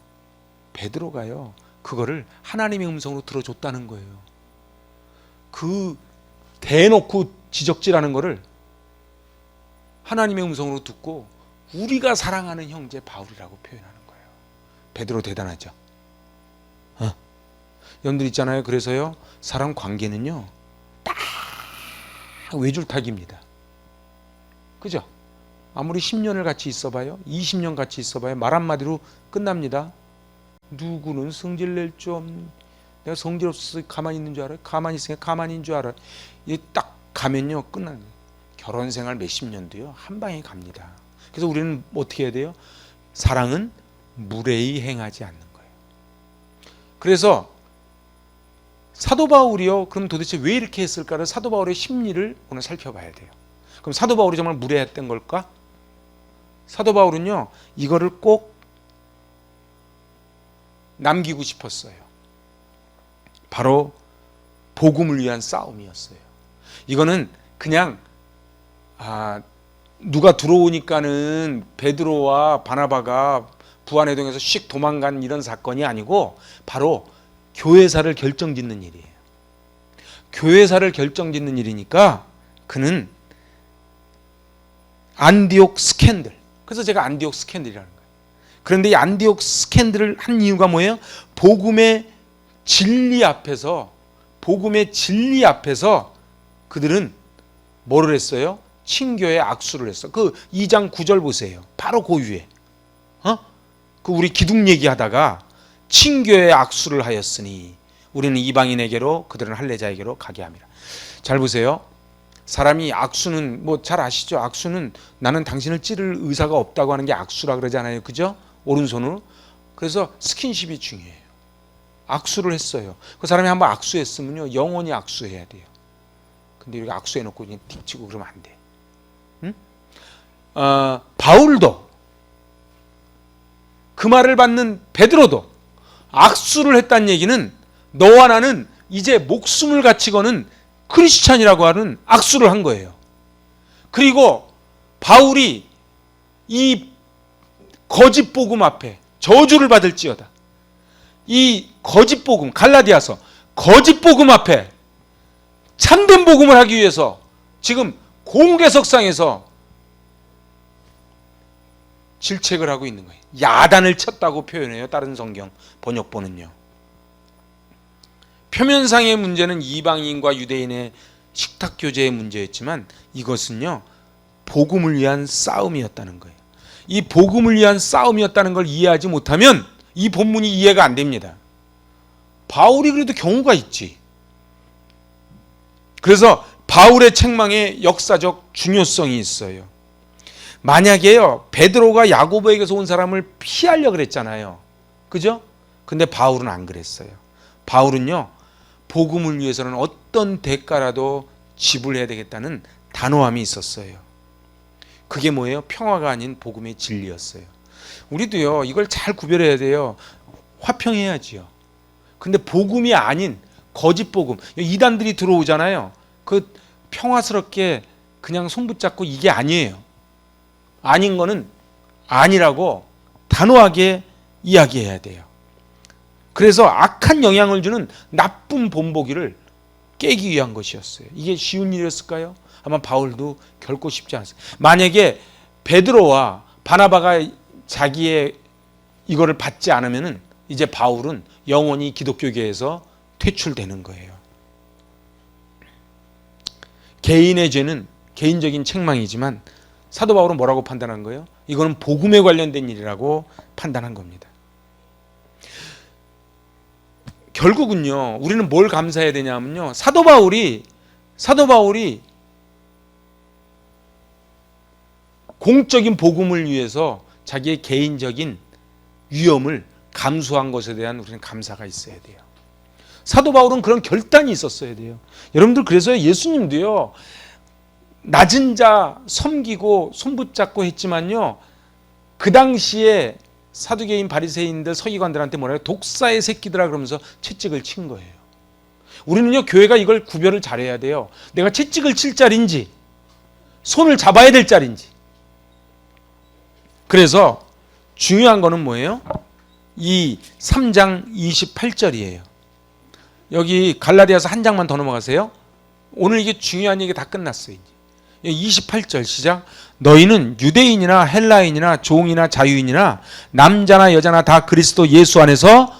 베드로가요, 그거를 하나님의 음성으로 들어줬다는 거예요. 그 대놓고 지적질하는 거를 하나님의 음성으로 듣고 우리가 사랑하는 형제 바울이라고 표현하는 거예요. 베드로 대단하죠. 여러분들 있잖아요. 그래서요, 사람 관계는요 딱 외줄타기입니다. 그죠? 아무리 10년을 같이 있어봐요, 20년 같이 있어봐요, 말 한마디로 끝납니다. 누구는 성질 낼 줄 없는, 내가 성질 없어서 가만히 있는 줄 알아요? 가만히 있으니까 가만히 있는 줄 알아요? 이게 딱 가면요 끝나는 거예요. 결혼 생활 몇십 년도요 한 방에 갑니다. 그래서 우리는 어떻게 해야 돼요? 사랑은 무례히 행하지 않는 거예요. 그래서 사도 바울이요, 그럼 도대체 왜 이렇게 했을까를 사도 바울의 심리를 오늘 살펴봐야 돼요. 그럼 사도 바울이 정말 무례했던 걸까? 사도 바울은요 이거를 꼭 남기고 싶었어요. 바로 복음을 위한 싸움이었어요. 이거는 그냥 누가 들어오니까는 베드로와 바나바가 부안회동에서 씩 도망간 이런 사건이 아니고 바로 교회사를 결정짓는 일이에요. 교회사를 결정짓는 일이니까 그는 안디옥 스캔들, 그래서 제가 안디옥 스캔들이라는 거예요. 그런데 이 안디옥 스캔들을 한 이유가 뭐예요? 복음의 진리 앞에서 그들은 뭐를 했어요? 친교의 악수를 했어. 그 2장 9절 보세요. 바로 그 위에 그 우리 기둥 얘기하다가 친교의 악수를 하였으니 우리는 이방인에게로 그들은 할례자에게로 가게 함이라. 잘 보세요. 사람이 악수는 뭐 잘 아시죠? 악수는 나는 당신을 찌를 의사가 없다고 하는 게 악수라 그러잖아요. 그죠? 오른손으로. 그래서 스킨십이 중요해요. 악수를 했어요. 그 사람이 한번 악수했으면요 영원히 악수해야 돼요. 근데 이렇게 악수해놓고 그냥 틱 치고 그러면 안 돼. 응? 바울도, 그 말을 받는 베드로도 악수를 했다는 얘기는 너와 나는 이제 목숨을 같이 거는 크리스찬이라고 하는 악수를 한 거예요. 그리고 바울이 이 거짓 복음 앞에 저주를 받을지어다, 이 거짓 복음, 갈라디아서 거짓 복음 앞에 참된 복음을 하기 위해서 지금 공개석상에서 질책을 하고 있는 거예요. 야단을 쳤다고 표현해요. 다른 성경 번역본은요. 표면상의 문제는 이방인과 유대인의 식탁 교제의 문제였지만 이것은요 복음을 위한 싸움이었다는 거예요. 이 복음을 위한 싸움이었다는 걸 이해하지 못하면 이 본문이 이해가 안 됩니다. 바울이 그래도 경우가 있지. 그래서 바울의 책망에 역사적 중요성이 있어요. 만약에요 베드로가 야고보에게서 온 사람을 피하려고 그랬잖아요. 그죠? 근데 바울은 안 그랬어요. 바울은요 복음을 위해서는 어떤 대가라도 지불해야 되겠다는 단호함이 있었어요. 그게 뭐예요? 평화가 아닌 복음의 진리였어요. 우리도요 이걸 잘 구별해야 돼요. 화평해야지요. 근데 복음이 아닌 거짓 복음, 이단들이 들어오잖아요. 그 평화스럽게 그냥 손 붙잡고 이게 아니에요. 아닌 거는 아니라고 단호하게 이야기해야 돼요. 그래서 악한 영향을 주는 나쁜 본보기를 깨기 위한 것이었어요. 이게 쉬운 일이었을까요? 아마 바울도 결코 쉽지 않았어요. 만약에 베드로와 바나바가 자기의 이거를 받지 않으면은 이제 바울은 영원히 기독교계에서 퇴출되는 거예요. 개인의 죄는 개인적인 책망이지만 사도 바울은 뭐라고 판단한 거예요? 이거는 복음에 관련된 일이라고 판단한 겁니다. 결국은요, 우리는 뭘 감사해야 되냐면요, 사도 바울이 공적인 복음을 위해서 자기의 개인적인 위험을 감수한 것에 대한 우리는 감사가 있어야 돼요. 사도 바울은 그런 결단이 있었어야 돼요. 여러분들, 그래서 예수님도요, 낮은 자 섬기고 손붙잡고 했지만요, 그 당시에 사두개인 바리새인들 서기관들한테 뭐라요? 독사의 새끼들아 그러면서 채찍을 친 거예요. 우리는요, 교회가 이걸 구별을 잘해야 돼요. 내가 채찍을 칠 자리인지 손을 잡아야 될 자리인지. 그래서 중요한 거는 뭐예요? 이 3장 28절이에요. 여기 갈라디아서 한 장만 더 넘어가세요. 오늘 이게 중요한 얘기 다 끝났어요. 이제 28절 시작. 너희는 유대인이나 헬라인이나 종이나 자유인이나 남자나 여자나 다 그리스도 예수 안에서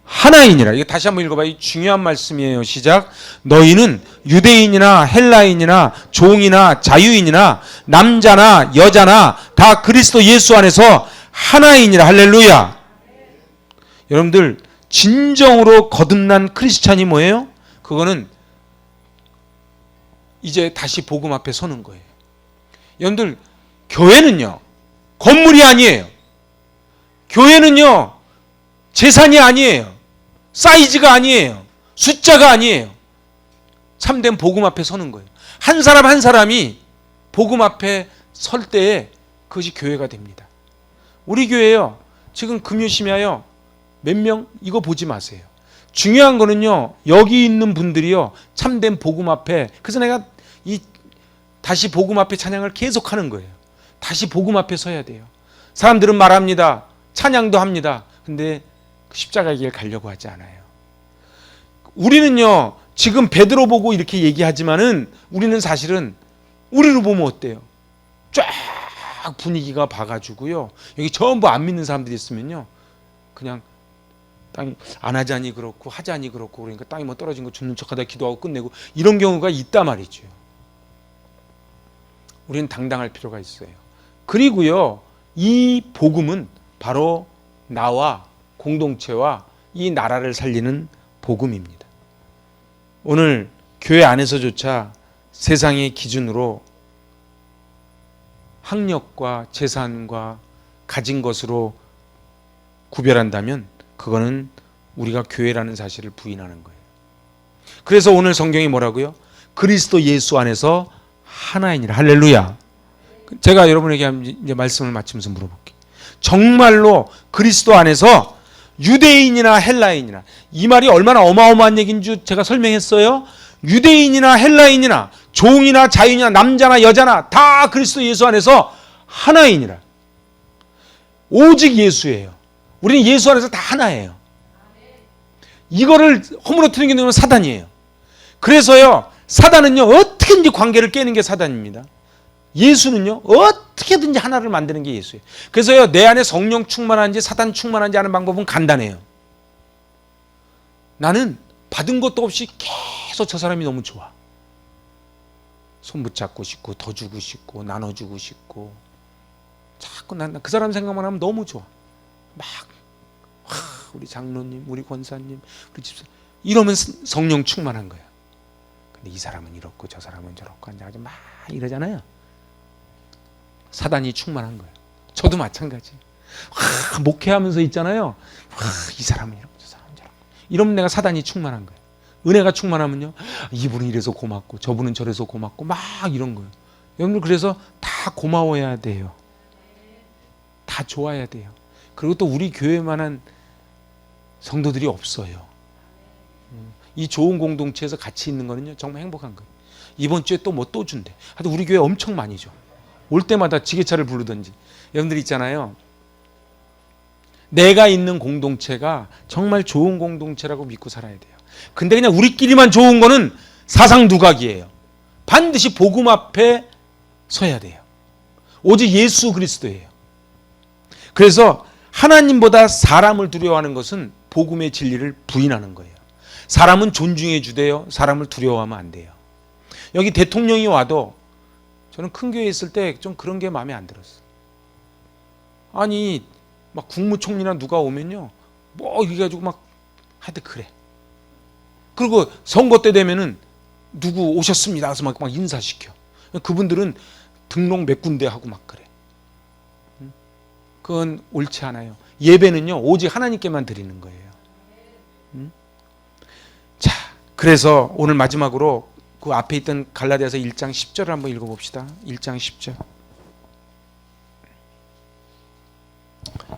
하나이니라. 이거 다시 한번 읽어봐요. 중요한 말씀이에요. 시작. 너희는 유대인이나 헬라인이나 종이나 자유인이나 남자나 여자나 다 그리스도 예수 안에서 하나이니라. 할렐루야. 여러분들, 진정으로 거듭난 크리스찬이 뭐예요? 그거는 이제 다시 복음 앞에 서는 거예요. 여러분들, 교회는요, 건물이 아니에요. 교회는요, 재산이 아니에요. 사이즈가 아니에요. 숫자가 아니에요. 참된 복음 앞에 서는 거예요. 한 사람 한 사람이 복음 앞에 설 때에 그것이 교회가 됩니다. 우리 교회요, 지금 금요심야요, 몇 명 이거 보지 마세요. 중요한 거는요, 여기 있는 분들이요, 참된 복음 앞에, 그래서 내가 이 다시 복음 앞에 찬양을 계속하는 거예요. 다시 복음 앞에 서야 돼요. 사람들은 말합니다. 찬양도 합니다. 근데 십자가의 길 가려고 하지 않아요. 우리는요, 지금 베드로 보고 이렇게 얘기하지만은 우리는 사실은 우리로 보면 어때요? 쫙 분위기가 봐가지고요, 여기 전부 안 믿는 사람들이 있으면요, 그냥 땅이 안 하자니 그렇고 하자니 그렇고, 그러니까 땅이 뭐 떨어진 거 죽는 척하다 기도하고 끝내고, 이런 경우가 있단 말이죠. 우리는 당당할 필요가 있어요. 그리고요, 이 복음은 바로 나와 공동체와 이 나라를 살리는 복음입니다. 오늘 교회 안에서조차 세상의 기준으로 학력과 재산과 가진 것으로 구별한다면 그거는 우리가 교회라는 사실을 부인하는 거예요. 그래서 오늘 성경이 뭐라고요? 그리스도 예수 안에서 하나이니라. 할렐루야. 제가 여러분에게 이제 말씀을 마치면서 물어볼게요. 정말로 그리스도 안에서 유대인이나 헬라인이나, 이 말이 얼마나 어마어마한 얘기인 줄 제가 설명했어요. 유대인이나 헬라인이나 종이나 자유인이나 남자나 여자나 다 그리스도 예수 안에서 하나이니라. 오직 예수예요. 우리는 예수 안에서 다 하나예요. 이거를 허물어뜨리는 게 사단이에요. 그래서요, 사단은요, 어떻게든지 관계를 깨는 게 사단입니다. 예수는요, 어떻게든지 하나를 만드는 게 예수예요. 그래서요, 내 안에 성령 충만한지 사단 충만한지 아는 방법은 간단해요. 나는 받은 것도 없이 계속 저 사람이 너무 좋아. 손 붙잡고 싶고, 더 주고 싶고, 나눠주고 싶고, 자꾸 난 그 사람 생각만 하면 너무 좋아. 막 우리 장로님, 우리 권사님, 우리 집사, 이러면 성령 충만한 거야. 근데 이 사람은 이렇고 저 사람은 저렇고 앉아가지고 막 이러잖아요. 사단이 충만한 거예요. 저도 마찬가지. 목회하면서 있잖아요. 이 사람은 이렇고 저 사람은 저렇고. 이러면 내가 사단이 충만한 거예요. 은혜가 충만하면요, 이분은 이래서 고맙고 저분은 저래서 고맙고 막 이런 거예요. 여러분들, 그래서 다 고마워야 돼요. 다 좋아야 돼요. 그리고 또 우리 교회만한 성도들이 없어요. 이 좋은 공동체에서 같이 있는 거는요, 정말 행복한 거예요. 이번 주에 또 뭐 또 준대. 하여튼 우리 교회 엄청 많이 줘. 올 때마다 지게차를 부르든지. 여러분들 있잖아요, 내가 있는 공동체가 정말 좋은 공동체라고 믿고 살아야 돼요. 근데 그냥 우리끼리만 좋은 거는 사상 누각이에요. 반드시 복음 앞에 서야 돼요. 오직 예수 그리스도예요. 그래서 하나님보다 사람을 두려워하는 것은 복음의 진리를 부인하는 거예요. 사람은 존중해 주되요. 사람을 두려워하면 안 돼요. 여기 대통령이 와도 저는 큰 교회에 있을 때 좀 그런 게 마음에 안 들었어요. 아니 막 국무총리나 누가 오면요, 뭐 이래 가지고 막 하여튼 그래. 그리고 선거 때 되면은 누구 오셨습니다 해서 막 인사시켜. 그분들은 등록 몇 군데 하고 막 그래. 그건 옳지 않아요. 예배는요 오직 하나님께만 드리는 거예요. 자, 그래서 오늘 마지막으로 그 앞에 있던 갈라디아서 1장 10절을 한번 읽어봅시다. 1장 10절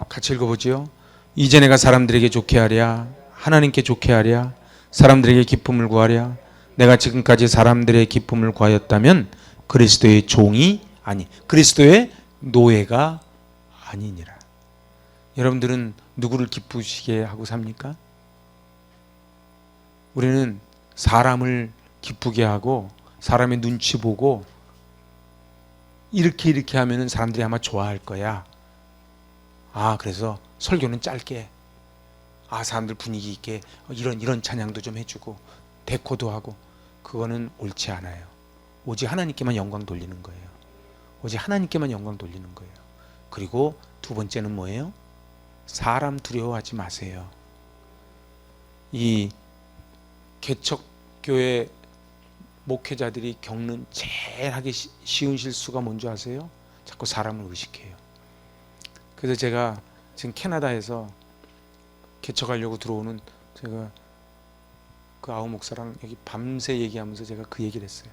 같이 읽어보지요. 이제 내가 사람들에게 좋게 하랴 하나님께 좋게 하랴 사람들에게 기쁨을 구하랴. 내가 지금까지 사람들의 기쁨을 구하였다면 그리스도의 종이 아니 그리스도의 노예가 아니니라. 여러분들은 누구를 기쁘시게 하고 삽니까? 우리는 사람을 기쁘게 하고 사람의 눈치 보고 이렇게 하면은 사람들이 아마 좋아할 거야. 그래서 설교는 짧게, 사람들 분위기 있게 이런 찬양도 좀 해주고 데코도 하고. 그거는 옳지 않아요. 오직 하나님께만 영광 돌리는 거예요. 오직 하나님께만 영광 돌리는 거예요. 그리고 두 번째는 뭐예요? 사람 두려워하지 마세요. 이 개척교회 목회자들이 겪는 제일 하기 쉬운 실수가 뭔지 아세요? 자꾸 사람을 의식해요. 그래서 제가 지금 캐나다에서 개척하려고 들어오는 제가 그 아우 목사랑 여기 밤새 얘기하면서 제가 그 얘기를 했어요.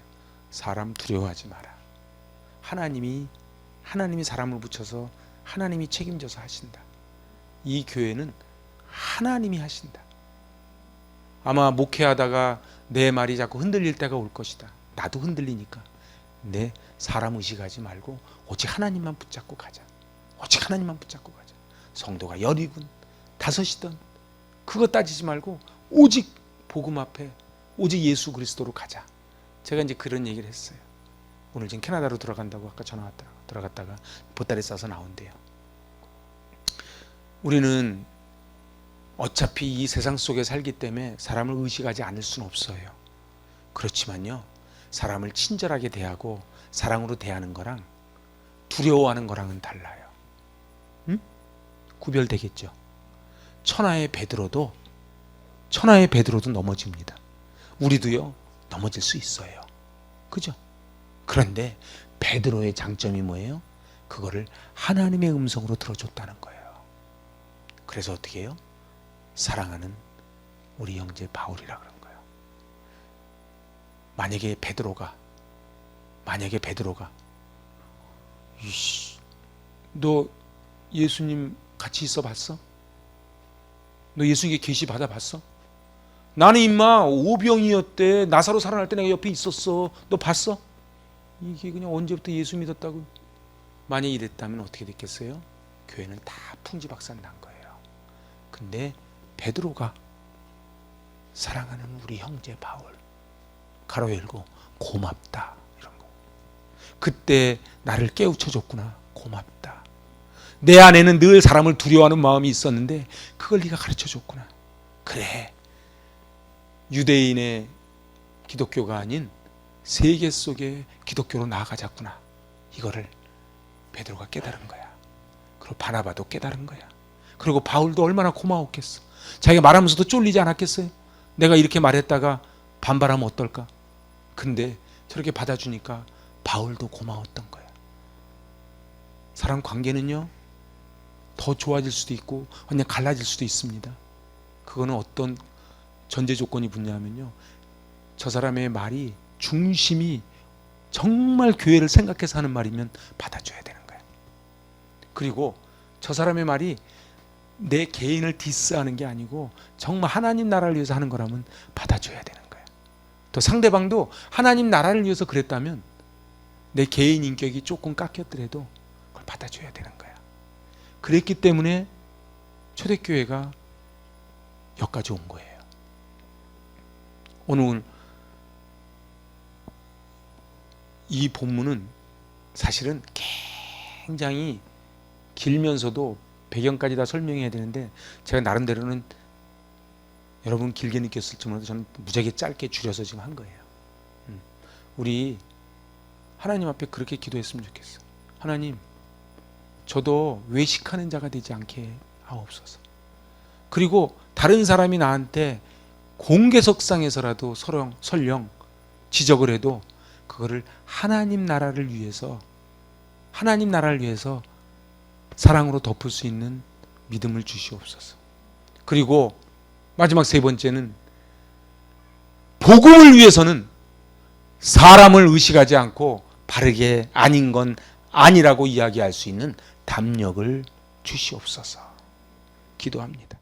사람 두려워하지 마라. 하나님이 사람을 붙여서 하나님이 책임져서 하신다. 이 교회는 하나님이 하신다. 아마 목회하다가 내 말이 자꾸 흔들릴 때가 올 것이다. 나도 흔들리니까. 근데 사람 의식하지 말고 오직 하나님만 붙잡고 가자. 오직 하나님만 붙잡고 가자. 성도가 10이군 5이든 그거 따지지 말고 오직 복음 앞에 오직 예수 그리스도로 가자. 제가 이제 그런 얘기를 했어요. 오늘 지금 캐나다로 들어간다고 아까 전화 왔다가 들어갔다가 보따리 싸서 나온대요. 우리는 어차피 이 세상 속에 살기 때문에 사람을 의식하지 않을 수는 없어요. 그렇지만요, 사람을 친절하게 대하고 사랑으로 대하는 거랑 두려워하는 거랑은 달라요. 구별되겠죠. 천하의 베드로도 넘어집니다. 우리도요 넘어질 수 있어요. 그죠? 그런데 베드로의 장점이 뭐예요? 그거를 하나님의 음성으로 들어줬다는 거예요. 그래서 어떻게 해요? 사랑하는 우리 형제 바울이라 그런 거예요. 만약에 베드로가 너 예수님 같이 있어 봤어? 너 예수님께 계시 받아 봤어? 나는 임마 오병이었대. 나사로 살아날 때 내가 옆에 있었어. 너 봤어? 이게 그냥 언제부터 예수 믿었다고. 만약 이랬다면 어떻게 됐겠어요? 교회는 다 풍지박산 난 거예요. 근데 베드로가 사랑하는 우리 형제 바울 가로 열고 고맙다 이런 거. 그때 나를 깨우쳐줬구나. 고맙다. 내 안에는 늘 사람을 두려워하는 마음이 있었는데 그걸 네가 가르쳐줬구나. 그래, 유대인의 기독교가 아닌 세계 속의 기독교로 나아가자꾸나. 이거를 베드로가 깨달은 거야. 그리고 바나바도 깨달은 거야. 그리고 바울도 얼마나 고마웠겠어. 자기가 말하면서도 쫄리지 않았겠어요? 내가 이렇게 말했다가 반발하면 어떨까? 근데 저렇게 받아주니까 바울도 고마웠던 거야. 사람 관계는요 더 좋아질 수도 있고 그냥 갈라질 수도 있습니다. 그거는 어떤 전제 조건이 붙냐면요, 저 사람의 말이 중심이 정말 교회를 생각해서 하는 말이면 받아줘야 되는 거예요. 그리고 저 사람의 말이 내 개인을 디스하는 게 아니고 정말 하나님 나라를 위해서 하는 거라면 받아줘야 되는 거예요. 또 상대방도 하나님 나라를 위해서 그랬다면 내 개인 인격이 조금 깎였더라도 그걸 받아줘야 되는 거야. 그랬기 때문에 초대교회가 여기까지 온 거예요. 오늘 이 본문은 사실은 굉장히 길면서도 배경까지 다 설명해야 되는데 제가 나름대로는 여러분 길게 느꼈을지 몰라도 저는 무지하게 짧게 줄여서 지금 한 거예요. 우리 하나님 앞에 그렇게 기도했으면 좋겠어. 하나님, 저도 외식하는 자가 되지 않게 하옵소서. 그리고 다른 사람이 나한테 공개석상에서라도 설령 지적을 해도 그거를 하나님 나라를 위해서 사랑으로 덮을 수 있는 믿음을 주시옵소서. 그리고 마지막 세 번째는 복음을 위해서는 사람을 의식하지 않고 바르게 아닌 건 아니라고 이야기할 수 있는 담력을 주시옵소서. 기도합니다.